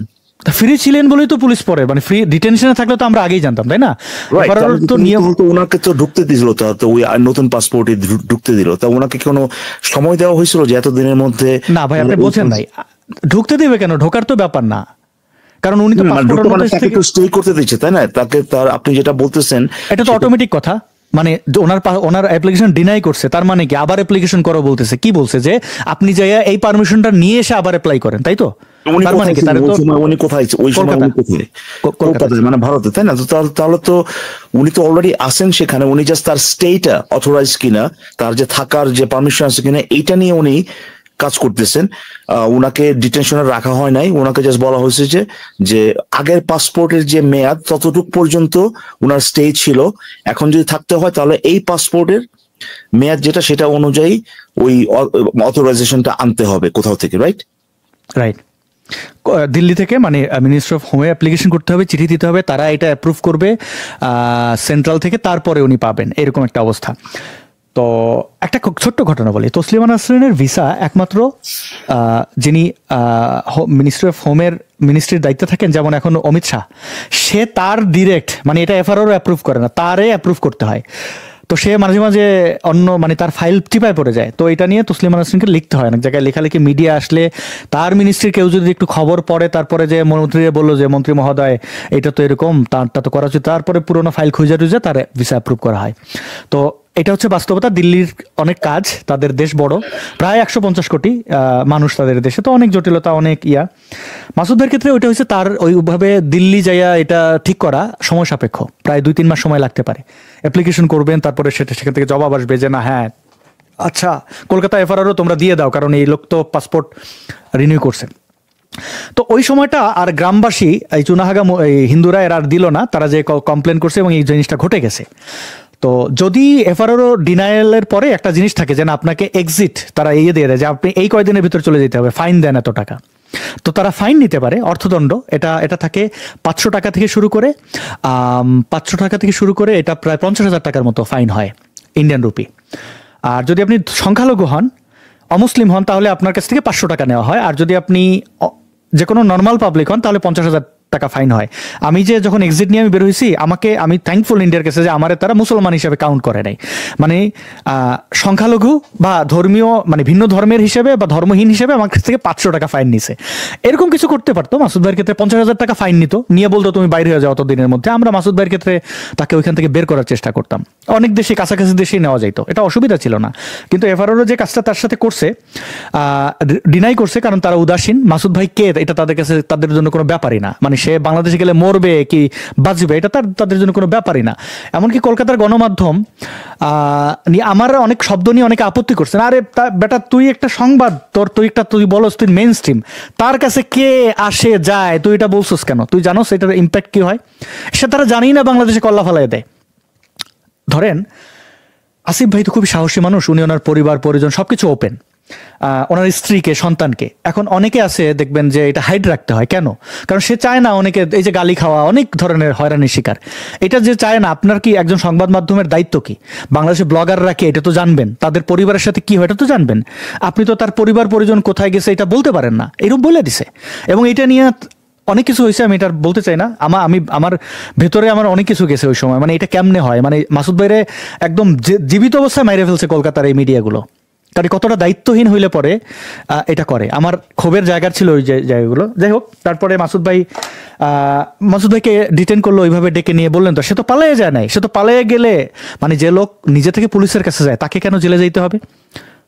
ফ্রি ছিলেন বলেই তো পুলিশ পরে, মানে ফ্রি ডিটেনশনে থাকলে তো আমরা আগেই জানতাম, তাই না? তো নিয়ম তো ওনাকে তো ঢুকতে দিল, তো ওই নতুন পাসপোর্টে ঢুকতে দিল, তা ওনাকে কোনো সময় দেওয়া হয়েছিল যে এত দিনের মধ্যে? না ভাই, আপনি বোঝেন নাই, ঢুকতে দিবে কেন? ঢোকার তো ব্যাপার না, কারণ উনি তো স্টে করতে দিচ্ছে, তাই না? তাকে তার আপনি যেটা বলতেছেন এটা তো অটোমেটিক কথা। মানে ওনার অ্যাপ্লিকেশন ডিনাই করছে, তার মানে কি আবার অ্যাপ্লিকেশন করো বলতেছে? কি বলছে যে আপনি যাইয়া এই পারমিশনটা নিয়ে এসে আবার অ্যাপ্লাই করেন, তাই তো? তার মানে কি উনি কোথায়? ওই সময় কলকাতায়, মানে ভারতে, তাই না? তো তাহলে তো উনি তো অলরেডি আসেন সেখানে, উনি জাস্ট তার স্টেটা অথরাইজ কিনা, তার যে থাকার যে পারমিশন আছে কিনা, এইটা নিয়ে উনি কাজ করতেছেন। উনাকে ডিটেনশনে রাখা হয় নাই, ওনাকে জাস্ট বলা হয়েছে যে আগের পাসপোর্টের যে মেয়াদ ততটুক পর্যন্ত উনার স্টে ছিল, এখন যদি থাকতে হয় তাহলে এই পাসপোর্টের মেয়াদ যেটা সেটা অনুযায়ী ওই অথরাইজেশনটা আনতে হবে কোথাও থেকে, রাইট? দিল্লি থেকে, মানে মিনিস্ট্রি অফ হোমে অ্যাপ্লিকেশন করতে হবে, চিঠি দিতে হবে, তারা এটা অ্যাপ্রুভ করবে সেন্ট্রাল থেকে, তারপরে উনি পাবেন, এরকম একটা অবস্থা। তো একটা ছোট্ট ঘটনা বলি, তসলিমা নাসরিনের ভিসা একমাত্র যিনি মিনিস্ট্রি অফ হোমের মিনিস্ট্রির দায়িত্বে থাকেন, যেমন এখন অমিত শাহ, সে তার ডিরেক্ট, মানে এটা এফআরও অ্যাপ্রুভ করে না, তারে অ্যাপ্রুভ করতে হয়। তো সে মাঝে মাঝে অন্য, মানে তার ফাইল টিপায় পড়ে যায়, তো এটা নিয়ে তসলিমা নাসরিনকে লিখতে হয়, অনেক জায়গায় লেখালেখি, মিডিয়া আসলে তার মিনিস্ট্রির কেউ যদি একটু খবর পড়ে, তারপরে যে মন্ত্রীরা বললো যে মন্ত্রী মহোদয় এটা তো এরকম, তারটা তো করা উচিত, তারপরে পুরোনো ফাইল খুঁজে টুজে তার ভিসা অ্যাপ্রুভ করা হয়। তো এটা হচ্ছে বাস্তবতা। দিল্লির অনেক কাজ, তাদের দেশ বড়, প্রায় 150 কোটি মানুষ তাদের দেশে, তো অনেক জটিলতা, অনেক ইয়া। মাসুদের ক্ষেত্রে ওইটা হচ্ছে তার ওইভাবে দিল্লি যাইয়া এটা ঠিক করা সময় সাপেক্ষ, প্রায় 2-3 মাস সময় লাগতে পারে। অ্যাপ্লিকেশন করবেন, তারপরে সেখান থেকে জবাব আসবে যে না হ্যাঁ আচ্ছা, কলকাতা এফআরআরও তোমরা দিয়ে দাও, কারণ এই লোক তো পাসপোর্ট রিনিউ করছে। তো ওই সময়টা আর গ্রামবাসী এই চুনাহাগা এই হিন্দুরা এরা আর দিল না, তারা যে কমপ্লেন করছে এবং এই জিনিসটা ঘটে গেছে। তো যদি এফআরআরও ডিনায়ালের পরে একটা জিনিস থাকে যে না আপনাকে এক্সিট তারা দিয়ে দেয় যে আপনি এই কয়দিনের ভিতর চলে যেতে হবে, ফাইন দেন এত টাকা, তো তারা ফাইন নিতে পারে, অর্থদণ্ড। এটা থাকে 500 টাকা থেকে শুরু করে 500 টাকা থেকে শুরু করে এটা প্রায় 50,000 টাকার মতো ফাইন হয় ইন্ডিয়ান রুপি। আর যদি আপনি সংখ্যালঘু হন, অমুসলিম হন, তাহলে আপনার কাছ থেকে 500 টাকা নেওয়া হয়। আর যদি আপনি যে কোনো নর্মাল পাবলিক হন তাহলে 50,000 টাকা ফাইন হয়। আমি যে যখন এক্সিট নিয়ে আমি বের হয়েছি, আমি থ্যাঙ্কফুল ইন্ডিয়ার কাছে যে আমার তারা মুসলমান হিসেবে কাউন্ট করে নাই, মানে সংখ্যালঘু বা ধর্মীয় মানে ভিন্ন ধর্মের হিসেবে বা ধর্মহীন হিসেবে আমার কাছ থেকে 500 টাকা ফাইন নিছে। এরকম কিছু করতে পারতো। মাসুদ ভাইয়ের ক্ষেত্রে 50,000 টাকা ফাইন নিত, নিয়ে বলতো তুমি বাইরে হয়ে যাও অতদিনের মধ্যে। আমরা মাসুদ ভাইয়ের ক্ষেত্রে তাকে ওইখান থেকে বের করার চেষ্টা করতাম। অনেক দেশে কাছাকাছি দেশেই নেওয়া যেত, এটা অসুবিধা ছিল না। কিন্তু এফআরআরও যে কাজটা তার সাথে করছে, ডিনাই করছে, কারণ তারা উদাসীন। মাসুদ ভাই কে এটা তাদের কাছে তাদের জন্য কোনো ব্যাপারই না, মানে সে বাংলাদেশে গেলে মরবে কি বাঁচবে এটা তাদের জন্য কোনো ব্যাপারই না। এমনকি কলকাতার গণমাধ্যম আমার অনেক শব্দ নিয়ে অনেকে আপত্তি করছেন, আরে বেটা তুই একটা সংবাদ, তুই বলস তুই মেইন স্ট্রিম, তার কাছে কে আসে যায়, তুই এটা বলছিস কেন? তুই জানোস এটার ইম্প্যাক্ট কি হয়? সে তারা জানেই না বাংলাদেশে কল্লা ফালাই দেয়। ধরেন আসিফ ভাই তো খুবই সাহসী মানুষ, উনি ওনার পরিবার পরিজন সবকিছু ওপেন, ওনার স্ত্রীকে সন্তানকে। এখন অনেকে আছে দেখবেন যে এটা হাইড রাখতে হয়, কেন? কারণ সে চায় না অনেকে এই যে গালি খাওয়া, অনেক ধরনের হয়রানির শিকার, এটা যে চায় না। আপনার কি একজন সংবাদ মাধ্যমের দায়িত্ব কি? বাংলাদেশে ব্লগাররা কি এটা তো জানবেন, তাদের পরিবারের সাথে কি হয় এটা তো জানবেন। আপনি তো তার পরিবার পরিজন কোথায় গেছে এটা বলতে পারেন না, এরকম বলে দিছে। এবং এটা নিয়ে অনেক কিছু হয়েছে, আমি এটা বলতে চাই না। আমার ভেতরে আমার অনেক কিছু গেছে ওই সময়, মানে এটা কেমনে হয়, মানে মাসুদ ভাইরে একদম জীবিত অবস্থায় মাইরে ফেলছে কলকাতার এই মিডিয়াগুলো। তার কতটা দায়িত্বহীন হইলে পরে এটা করে। আমার ক্ষোভের জায়গা ছিল ওই জায়গাগুলো। যাই হোক, তারপরে মাসুদ ভাইকে ডিটেন করলো, ওইভাবে ডেকে নিয়ে বললেন তো সে তো পালিয়ে যায় নাই। সে তো পালিয়ে গেলে মানে যে লোক নিজে থেকে পুলিশের কাছে যায় তাকে কেন জেলে যেতে হবে?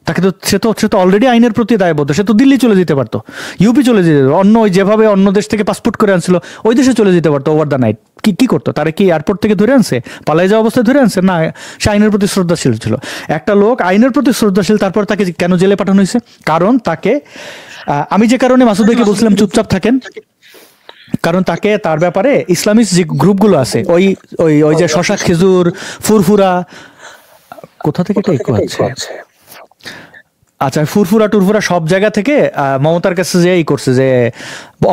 তাকে তো সে তো অলরেডি আইনের প্রতি দায়বদ্ধ। সে তো দিল্লি চলে যেতে পারতো, ইউপি চলে যেতে পারতো, যেভাবে অন্য দেশ থেকে পাসপোর্ট করে আনছিল ওই দেশে চলে যেতে পারতো ওভার দ্য নাইট। কি করতো? তারা কি এয়ারপোর্ট থেকে ধরে আনছে, পালিয়ে যাওয়া অবস্থায় ধরে আনছে? না, সে আইনের প্রতি শ্রদ্ধাশীল ছিল। একটা লোক আইনের প্রতি শ্রদ্ধাশীল, তারপর তাকে কেন জেলে পাঠানো হয়েছে? কারণ তাকে আমি যে কারণে মাসুদ ভাইকে বলছিলাম চুপচাপ থাকেন, কারণ তাকে তার ব্যাপারে ইসলামিক যে গ্রুপগুলো আছে, ওই যে শশা খেজুর ফুরফুরা, কোথা থেকে আচ্ছা ফুরফুরা টুরফুরা সব জায়গা থেকে মমতার কাছে যে এই করছে যে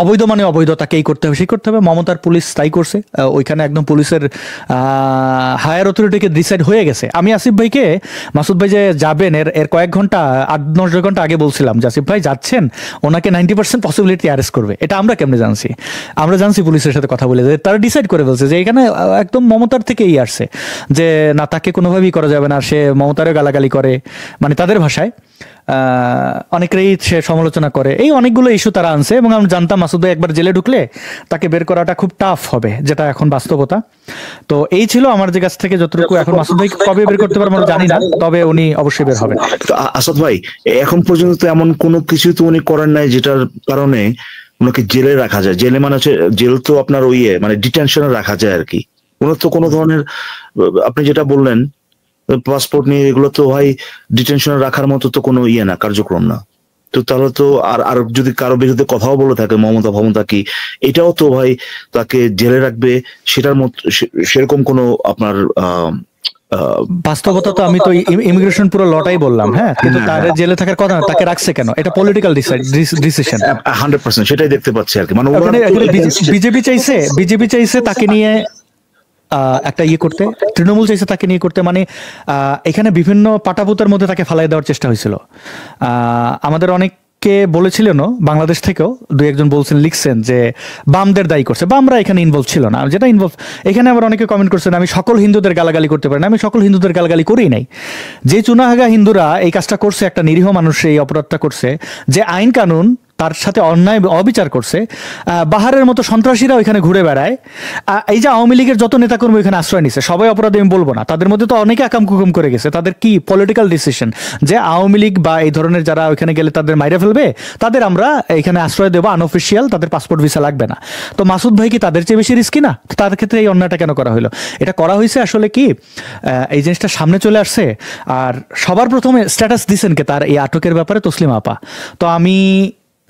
অবৈধ মানে অবৈধ, তাকে এই করতে হবে সেই করতে হবে। মমতার পুলিশ তাই করছে। ওইখানে একদম পুলিশের হায়ার অথরিটিকে ডিসাইড হয়ে গেছে। আমি আসিফ ভাইকে মাসুদ ভাই যে যাবেন এর কয়েক ঘন্টা 8-9 ঘন্টা আগে বলছিলাম যে আসিফ ভাই যাচ্ছেন, ওনাকে 90% পসিবিলিটি অ্যারেস্ট করবে। এটা আমরা কেমনে জানছি? আমরা জানছি পুলিশের সাথে কথা বলে, তারা ডিসাইড করে ফেলছে যে এখানে একদম মমতার থেকেই আসছে যে না, তাকে কোনোভাবেই করা যাবে না। সে মমতারও গালাগালি করে, মানে তাদের ভাষায় অনেকেই সে সমালোচনা করে। এই অনেকগুলো ইস্যু তারা আনছে এবং আমি জানতাম মাসুদ ভাই একবার জেলে ঢুকলে তাকে বের করাটা খুব টাফ হবে, যেটা এখন বাস্তবতা। তো এই ছিল আমার যে কাছ থেকে যতটুকু। এখন মাসুদ ভাই কবে বের করতে পারবো জানি না, তবে উনি অবশ্যই বের হবেন। আসাদ ভাই, এখন পর্যন্ত এমন কোনো কিছু তো উনি করেন নাই যেটার কারণে ওনাকে জেলে রাখা যায়। জেলে মানে হচ্ছে জেল তো আপনার মানে ডিটেনশনে রাখা যায় আর কি। ওনার তো কোনো ধরনের, আপনি যেটা বললেন পাসপোর্ট নিয়ে, এগুলো তো ভাই ডিটেনশনে রাখার মতো তো কোনো না, কার্যক্রম না। তো তাহলে তো আর যদি কারো বিরুদ্ধে কথাও বলে থাকে মমতা কি, এটাও তো ভাই তাকে জেলে রাখবে সেটার মতো সেরকম কোনো আপনার বাস্তবতা তো আমি তো ইমিগ্রেশন পুরো লটাই বললাম। হ্যাঁ, কিন্তু তার জেলে থাকার কথা না, তাকে রাখছে কেন? এটা পলিটিক্যাল ডিসিশন 100%, সেটাই দেখতে পাচ্ছি আর কি। মানে বিজেপি চাইছে তাকে নিয়ে একটা করতে, তৃণমূল চাইছে তাকে নিয়ে করতে, মানে এখানে বিভিন্ন পাটাপুতার মধ্যে তাকে ফালাই দেওয়ার চেষ্টা হয়েছিল। আমাদের অনেককে বলেছিলেন, বাংলাদেশ থেকেও 2-1 বলছেন, লিখছেন যে বামদের দায়ী করছে, বামরা এখানে ইনভলভ ছিল না। যেটা ইনভলভ, এখানে আবার অনেকে কমেন্ট করছেন আমি সকল হিন্দুদের গালাগালি করতে পারি না। আমি সকল হিন্দুদের গালাগালি করেই নাই। যে চুনাহাগা হিন্দুরা এই কাজটা করছে, একটা নিরীহ মানুষ এই অপরাধটা করছে, যে আইন কানুন তার সাথে অন্যায় অবিচার করছে, বাহারের মতো সন্ত্রাসীরা ওইখানে ঘুরে বেড়ায়, এই যে আওয়ামী লীগের যত নেতাকর্মী ওইখানে আশ্রয় নিচ্ছে, সবাই অপরাধী আমি বলবো না, তাদের মধ্যে তো অনেকে আকাম কুকুম করে গেছে, তাদের কি পলিটিক্যাল ডিসিশন যে আওয়ামী লীগ বা এই ধরনের যারা ওইখানে গেলে তাদের মাইরে ফেলবে, তাদের আমরা এখানে আশ্রয় দেবো, আনঅফিসিয়াল, তাদের পাসপোর্ট ভিসা লাগবে না। তো মাসুদ ভাই কি তাদের চেয়ে বেশি রিস্কি না? তার ক্ষেত্রে এই অন্যায়টা কেন করা হলো? এটা করা হয়েছে আসলে কি এই জিনিসটা সামনে চলে আসছে। আর সবার প্রথমে স্ট্যাটাস দিছেন কে তার এই আটকের ব্যাপারে তসলিমা আপা। তো আমি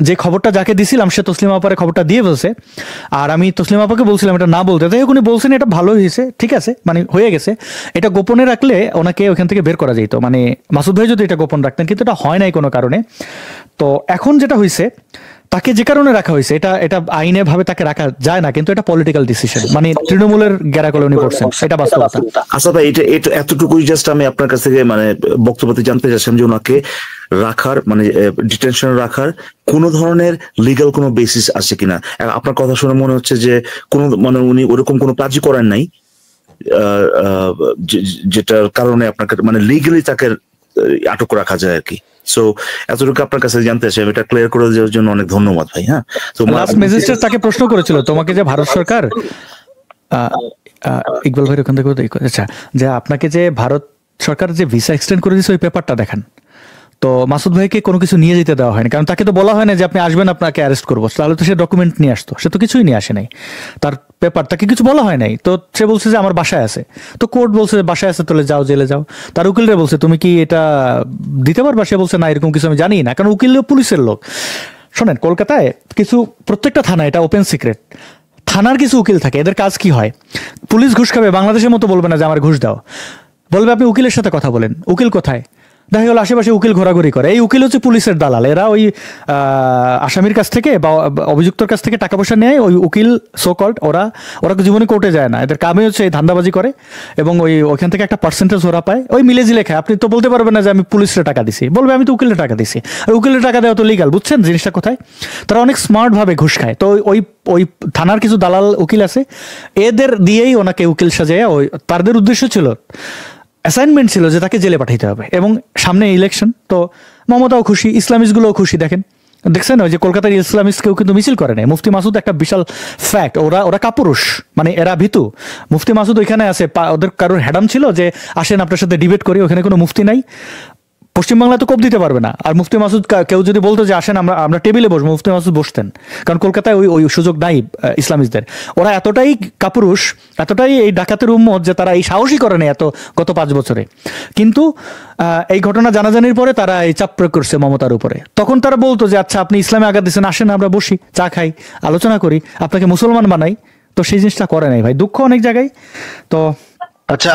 যে খবরটা যাকে দিছিলাম সে তসলিমা আপারে খবরটা দিয়ে ফেলছে, আর আমি তসলিমা আপাকে বলছিলাম এটা না বলতে, তাই উনি বলছেন এটা ভালো হয়েছে, ঠিক আছে, মানে হয়ে গেছে, এটা গোপনে রাখলে ওনাকে ওখান থেকে বের করা যেত, মানে মাসুদ ভাই যদি এটা গোপন রাখতেন, কিন্তু এটা হয় নাই কোনো কারণে। তো এখন যেটা হয়েছে, তাকে যে কারণে রাখা হয়েছে, এটা আইনে ভাবে তাকে রাখা যায় না, কিন্তু এটা পলিটিক্যাল ডিসিশন, মানে তৃণমূলের গ্যারাকলে উনি করছেন, এটা বাস্তবতা। আচ্ছা ভাই, এটা এতটুকুই জাস্ট আমি আপনার কাছ থেকে মানে বক্তব্যতে জানতে চাচ্ছিলাম যে ওনাকে রাখার মানে ডিটেনশনে রাখার কোন ধরনের লিগ্যাল কোনো বেসিস আছে কিনা। আপনার কথা শুনে মনে হচ্ছে যে কোন মানে উনি ওরকম কোনো কাজই করেন নাই যেটার কারণে আপনাকে মানে লিগ্যালি তাকে আটক রাখা যায় আর কি। সো এতটুকু আপনার কাছে জানতে চাই, এটা ক্লিয়ার করে দেওয়ার জন্য অনেক ধন্যবাদ ভাই। হ্যাঁ, তো লাস্ট ম্যাজিস্ট্রেট তাকে প্রশ্ন করেছিল, তোমাকে যে ভারত সরকার ইকবাল ভাই ওখান থেকে, আচ্ছা, যে আপনাকে যে ভারত সরকার যে ভিসা এক্সটেন্ড করে দিয়েছে ওই পেপারটা দেখান। তো মাসুদ ভাইকে কোনো কিছু নিয়ে যেতে দেওয়া হয়নি, কারণ তাকে তো বলা হয় না যে আপনি আসবেন আপনাকে অ্যারেস্ট করবো, তাহলে তো সে ডকুমেন্ট নিয়ে আসতো, সে তো কিছুই নিয়ে আসে নাই, তার পেপার তাকে কিছু বলা হয় নাই। তো সে বলছে যে আমার বাসায় আছে, তো কোর্ট বলছে বাসায় আছে, তাহলে যাও, জেলে যাও। তার উকিলরা বলছে তুমি কি এটা দিতে পারবা? সে বলছে না, এরকম কিছু আমি জানি না, কারণ উকিল পুলিশের লোক। শোনেন, কলকাতায় কিছু প্রত্যেকটা থানা, এটা ওপেন সিক্রেট, থানার কিছু উকিল থাকে, এদের কাজ কি হয়, পুলিশ ঘুষ খাবে বাংলাদেশের মতো বলবে না যে আমার ঘুষ দাও, বলবে আপনি উকিলের সাথে কথা বলেন। উকিল কোথায়? দেখা গেল আশেপাশে উকিল ঘোরাঘুরি করে, এই উকিল হচ্ছে পুলিশের দালাল, এরা ওই আসামির কাছ থেকে বা অভিযুক্তর কাছ থেকে টাকা পয়সা নেয়, ওই উকিল সো কল্ড, ওরা জীবনে কোর্টে যায় না, এদের কামে হচ্ছে এই ধান্দাবাজি করে, এবং ওইখান থেকে একটা পার্সেন্টেজ ওরা পায়, ওই মিলে জিলে খায়। আপনি তো বলতে পারবেন না যে আমি পুলিশের টাকা দিছি, বলবে আমি তো উকিলের টাকা দিছি, আর উকিলের টাকা দেওয়া তো লিগাল, বুঝছেন জিনিসটা কোথায়? তারা অনেক স্মার্ট ভাবে ঘুষ খায়। তো ওই থানার কিছু দালাল উকিল আছে, এদের দিয়েই ওনাকে উকিল সাজায়, ওই তাদের উদ্দেশ্য ছিল, অ্যাসাইনমেন্ট ছিল যে তাকে জেলে পাঠাইতে হবে, এবং সামনে ইলেকশন, তো মমতাও খুশি, ইসলামিস্টগুলোও খুশি। দেখছেন ওই যে কলকাতার ইসলামিস্ট কেউ কিন্তু মিছিল করে নাই, মুফতি মাসুদ একটা বিশাল ফ্যাক্ট, ওরা কাপুরুষ, মানে এরা ভীতু। মুফতি মাসুদ ওইখানে আছে, ওদের কারোর হ্যাডাম ছিল যে আসেন আপনার সাথে ডিবেট করি, ওখানে কোনো মুফতি নাই, পশ্চিমবাংলায় তো কোপ দিতে পারবে না। আর মুফতি মাসুদ কেউ যদি বলতো যে আসেন আমরা টেবিলে বসবো, মুফতি মাসুদ বসতেন, কারণ কলকাতায় ওই সুযোগ নাই ইসলামিস্টদের। ওরা এতটাই কাপুরুষ, এতটাই এই ডাকাতের উম্মত যে তারা এই সাহসই করে না গত 5 বছরে। কিন্তু এই ঘটনা জানাজানির পরে তারা এই চাপ প্রয়োগ করছে মমতার উপরে। তখন তারা বলতো যে আচ্ছা আপনি ইসলামে আঘাত দিচ্ছেন, আসেন আমরা বসি, চা খাই, আলোচনা করি, আপনাকে মুসলমান বানাই। তো সেই জিনিসটা করে নাই ভাই, দুঃখ অনেক জায়গায়। তো আচ্ছা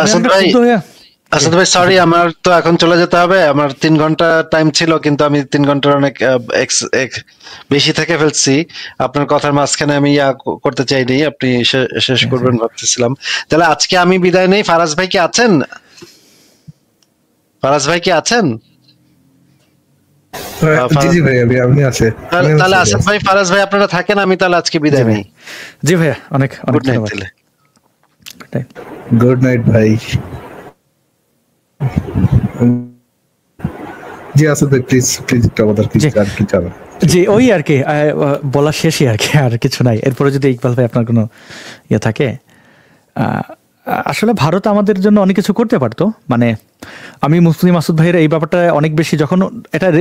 আসাদ ভাই সরি, আমার তো এখন চলে যেতে হবে, আমার 3 ঘন্টা টাইম ছিল, কিন্তু আমি 3 ঘন্টার অনেক বেশি থেকে ফেলছি। আপনার কথার মাঝখানে আমি করতে চাইনি, আপনি শেষ করবেন ভাবতেছিলাম। তাহলে আজকে আমি বিদায় নেই। ফারাজ ভাই কি আছেন? জি ভাই, আমি আছে। তাহলে আসাদ ভাই, ফারাজ ভাই আপনারা থাকেন, আমি তাহলে আজকে বিদায় নেই। জি ভাইয়া, অনেক অনেক ধন্যবাদ। গুড নাইট ভাই। জি আসাদ ভাই, প্লিজ আমাদের কি চান? জি ওই আর কি বলা শেষই আর কি, আর কিছু নাই। এরপরে যদি ইকবাল ভাই আপনার কোনো থাকে, আসলে ভারত আমাদের জন্য অনেক কিছু করতে পারতো। মানে আমি মুফতি মাসুদ ভাইয়ের এই ব্যাপারটা অনেক বেশি, যখন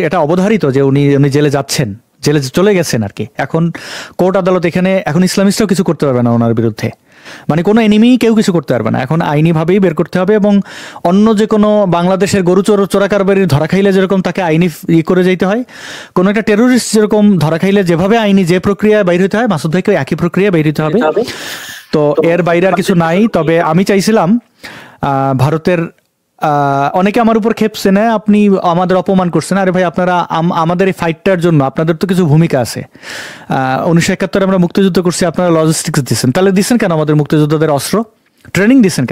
এটা অবধারিত যে উনি জেলে যাচ্ছেন, জেলে চলে গেছেন আর কি, এখন কোর্ট আদালত এখানে এখন ইসলামিস্টরাও কিছু করতে পারবে না ওনার বিরুদ্ধে, মানে কোনো এনিমি কেউ কিছু করতে পারবে না, এখন আইনিভাবেই বের করতে হবে। এবং অন্য যে কোনো বাংলাদেশের গরু চোরা কারবারির ধরা খাইলে যেরকম তাকে আইনি করে যেতে হয়, কোনো একটা টেরোরিস্ট যেরকম ধরা খাইলে যেভাবে আইনি যে প্রক্রিয়ায় বাইর হতে হয়, মাসুদ ভাইকে একই প্রক্রিয়ায় বাইর হতে হবে। তো এর বাইরে আর কিছু নাই। তবে আমি চাইছিলাম ভারতের অনেকে আমার উপর খেপছে না, আপনি আমাদের অপমান করছেন। আরে ভাই, আপনারা আমাদের এই ফাইটটার জন্য আপনাদের তো কিছু ভূমিকা আছে। 1971 আমরা মুক্তিযুদ্ধ করছি, আপনারা লজিস্টিক্স দিচ্ছেন, তাহলে দিচ্ছেন কেন আমাদের মুক্তিযোদ্ধাদের অস্ত্র ট্রেনিং দিচ্ছেন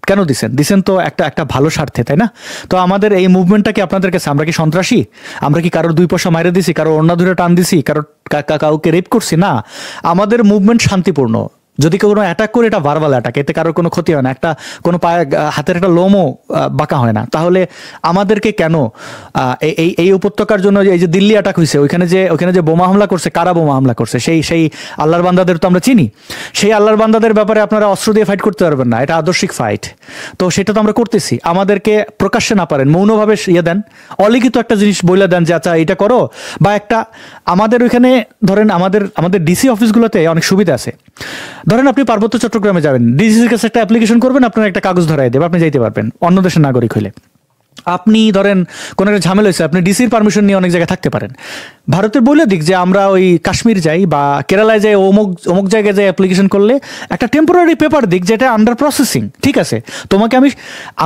কেন দিচ্ছেন তো একটা ভালো স্বার্থে, তাই না? তো আমাদের এই মুভমেন্টটা কি আপনাদের কাছে, আমরা কি সন্ত্রাসী? আমরা কি কারোর 2 পয়সা মাইরে দিছি, কারোর ওড়না ধরে টান দিছি, কাউকে রেপ করছি? না, আমাদের মুভমেন্ট শান্তিপূর্ণ। যদি কোনো অ্যাটাক করে এটা ভার্বাল অ্যাটাক, এতে কারোর কোনো ক্ষতি হয় না, একটা কোনো পায়ে হাতের একটা লোমও বাঁকা হয় না, তাহলে আমাদেরকে কেন এই উপত্যকার জন্য এই যে দিল্লি অ্যাটাক হয়েছে ওইখানে যে বোমা হামলা করছে, কারা বোমা হামলা করছে? সেই আল্লাহর বান্দাদের তো আমরা চিনি। সেই আল্লাহর বান্দাদের ব্যাপারে আপনারা অস্ত্র দিয়ে ফাইট করতে পারবেন না, এটা আদর্শিক ফাইট। তো সেটা তো আমরা করতেছি। আমাদেরকে প্রকাশ্যে না পারেন, মৌনভাবে ইয়ে দেন, অলিখিত একটা জিনিস বলে দেন যে আচ্ছা এটা করো। বা একটা আমাদের ওইখানে ধরেন আমাদের ডিসি অফিসগুলোতে অনেক সুবিধা আছে। ধরেন আপনি পার্বত্য চট্টগ্রামে যাবেন, ডিসির কাছে একটা অ্যাপ্লিকেশন করবেন, আপনার একটা কাগজ ধরাই দেবে, আপনি যাইতে পারবেন অন্য দেশের নাগরিক হইলে। আপনি ধরেন কোনো একটা ঝামেলা হয়েছে, আপনি ডিসির পারমিশন নিয়ে অনেক জায়গায় থাকতে পারেন। ভারতের বলে দিক যে আমরা ওই কাশ্মীর যাই বা কেরালায় যাই, অমুক জায়গায় যাই অ্যাপ্লিকেশন করলে একটা টেম্পোরারি পেপার দিক যেটা আন্ডার প্রসেসিং, ঠিক আছে, তোমাকে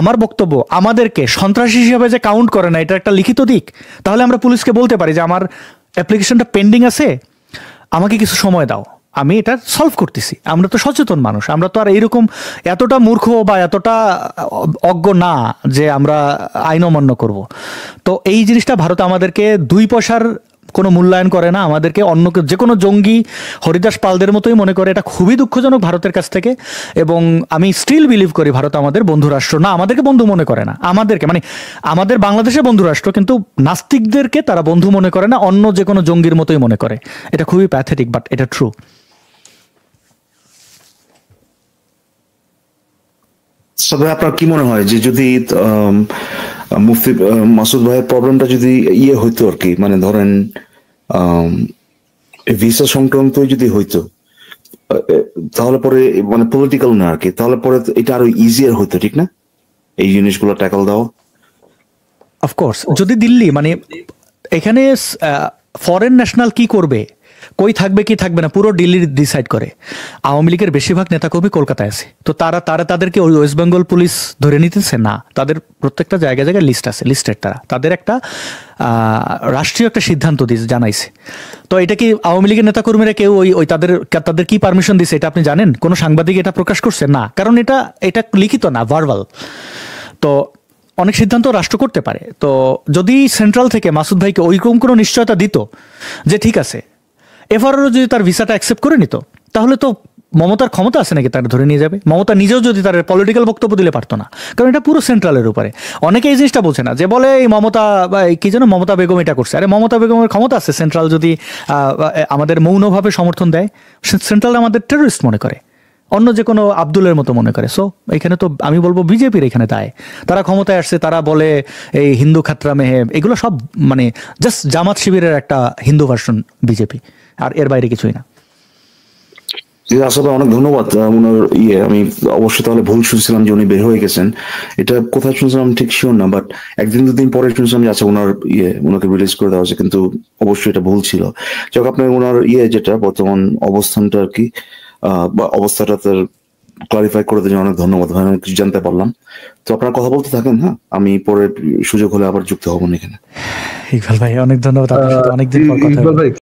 আমার বক্তব্য আমাদেরকে সন্ত্রাসী হিসেবে যে কাউন্ট করে না, এটা একটা লিখিত দিক। তাহলে আমরা পুলিশকে বলতে পারি যে আমার অ্যাপ্লিকেশনটা পেন্ডিং আছে, আমাকে কিছু সময় দাও, আমি এটা সলভ করতেছি। আমরা তো সচেতন মানুষ, আমরা তো আর এইরকম এতটা মূর্খ বা এতটা অজ্ঞ না যে আমরা আইন অমান্য করব। তো এই জিনিসটা ভারত আমাদেরকে 2 পয়সার কোনো মূল্যায়ন করে না, আমাদেরকে অন্য যে কোনো জঙ্গি হরিদাস পালদের মতোই মনে করে। এটা খুবই দুঃখজনক ভারতের কাছ থেকে। এবং আমি স্টিল বিলিভ করি ভারত আমাদের বন্ধু রাষ্ট্র না, আমাদেরকে বন্ধু মনে করে না। আমাদেরকে মানে আমাদের বাংলাদেশের বন্ধু রাষ্ট্র, কিন্তু নাস্তিকদেরকে তারা বন্ধু মনে করে না, অন্য যে কোনো জঙ্গির মতোই মনে করে। এটা খুবই প্যাথেটিক, বাট এটা ট্রু। তবে আপনার কি মনে হয় যে যদি মুফতি মাসুদ ভাইয়ের প্রবলেমটা যদি হইতো আর কি, মানে ধরেন ভিসা সংক্রান্ত যদি হইতো, তাহলে পরে মানে পলিটিক্যাল না আর কি, তাহলে পরে এটা আরো ইজিয়ার হইতো, ঠিক না, এই জিনিসগুলো ট্যাকল দাও? অফকোর্স, যদি দিল্লি মানে এখানে ফরেন ন্যাশনাল কি করবে, কই থাকবে কি থাকবে না, পুরো দিল্লি ডিসাইড করে। আওয়ামী লীগের বেশিরভাগ নেতাকর্মী কলকাতায় আছে, তো তাদেরকে ওয়েস্ট বেঙ্গল পুলিশ ধরে নিতেছে না, তাদের প্রত্যেকটা জায়গায় লিস্ট আছে, লিস্টেড তাদের একটা রাষ্ট্রীয় একটা সিদ্ধান্ত জানাইছে। তো এটা কি আওয়ামী লীগের নেতাকর্মীরা কেউ ওই তাদের কি পারমিশন দিছে এটা আপনি জানেন? কোনো সাংবাদিক এটা প্রকাশ করছে না, কারণ এটা লিখিত না, ভার্বাল। তো অনেক সিদ্ধান্ত রাষ্ট্র করতে পারে। তো যদি সেন্ট্রাল থেকে মাসুদ ভাইকে ওইরকম কোনো নিশ্চয়তা দিত যে ঠিক আছে, এফআরও যদি তার ভিসাটা অ্যাকসেপ্ট করে নিত, তাহলে তো মমতার ক্ষমতা আছে নাকি তারা ধরে নিয়ে যাবে? মমতা নিজেও যদি তার পলিটিক্যাল বক্তব্য দিলে পারতো না, কারণ এটা পুরো সেন্ট্রালের উপরে। অনেকে এই জিনিসটা বলছে না, যে বলে এই মমতা বা কি যেন মমতা বেগম এটা করছে। আরে মমতা বেগমের ক্ষমতা আছে, সেন্ট্রাল যদি আমাদের মৌনভাবে সমর্থন দেয়, সেন্ট্রাল আমাদের টেররিস্ট মনে করে, অন্য যে কোনো আব্দুলের মতো মনে করে। সো এখানে তো আমি বলবো বিজেপির এখানে দায়। তারা ক্ষমতায় আসছে, তারা বলে এই হিন্দু খাতরা মেহেব, এগুলো সব মানে জাস্ট জামাত শিবিরের একটা হিন্দু ভার্সন বিজেপি, আর এর বাইরে কিছুই না। আসলে অনেক ধন্যবাদ ওনার আমি অবশ্যই তাহলে ভুল শুনছিলাম যে উনি বের হয়ে গেছেন, এটা কোথায় শুনছিলাম ঠিক শিওর না, বাট একদিন দুদিন পরে শুনছিলাম যে আচ্ছা ওনার ওনাকে রিলিজ করে দেওয়া হয়েছে, কিন্তু অবশ্যই এটা ভুল ছিল। যাক, আপনার ওনার যেটা বর্তমান অবস্থানটা আর কি বা অবস্থাটা তার ক্লারিফাই করে দেওয়ার জন্য অনেক ধন্যবাদ ভাই, অনেক কিছু জানতে পারলাম। তো আপনারা কথা বলতে থাকেন, হ্যাঁ, আমি পরে সুযোগ হলে আবার যুক্ত হব এখানে। ইকবাল ভাই অনেক ধন্যবাদ, আপনার সাথে অনেকদিন পর কথা।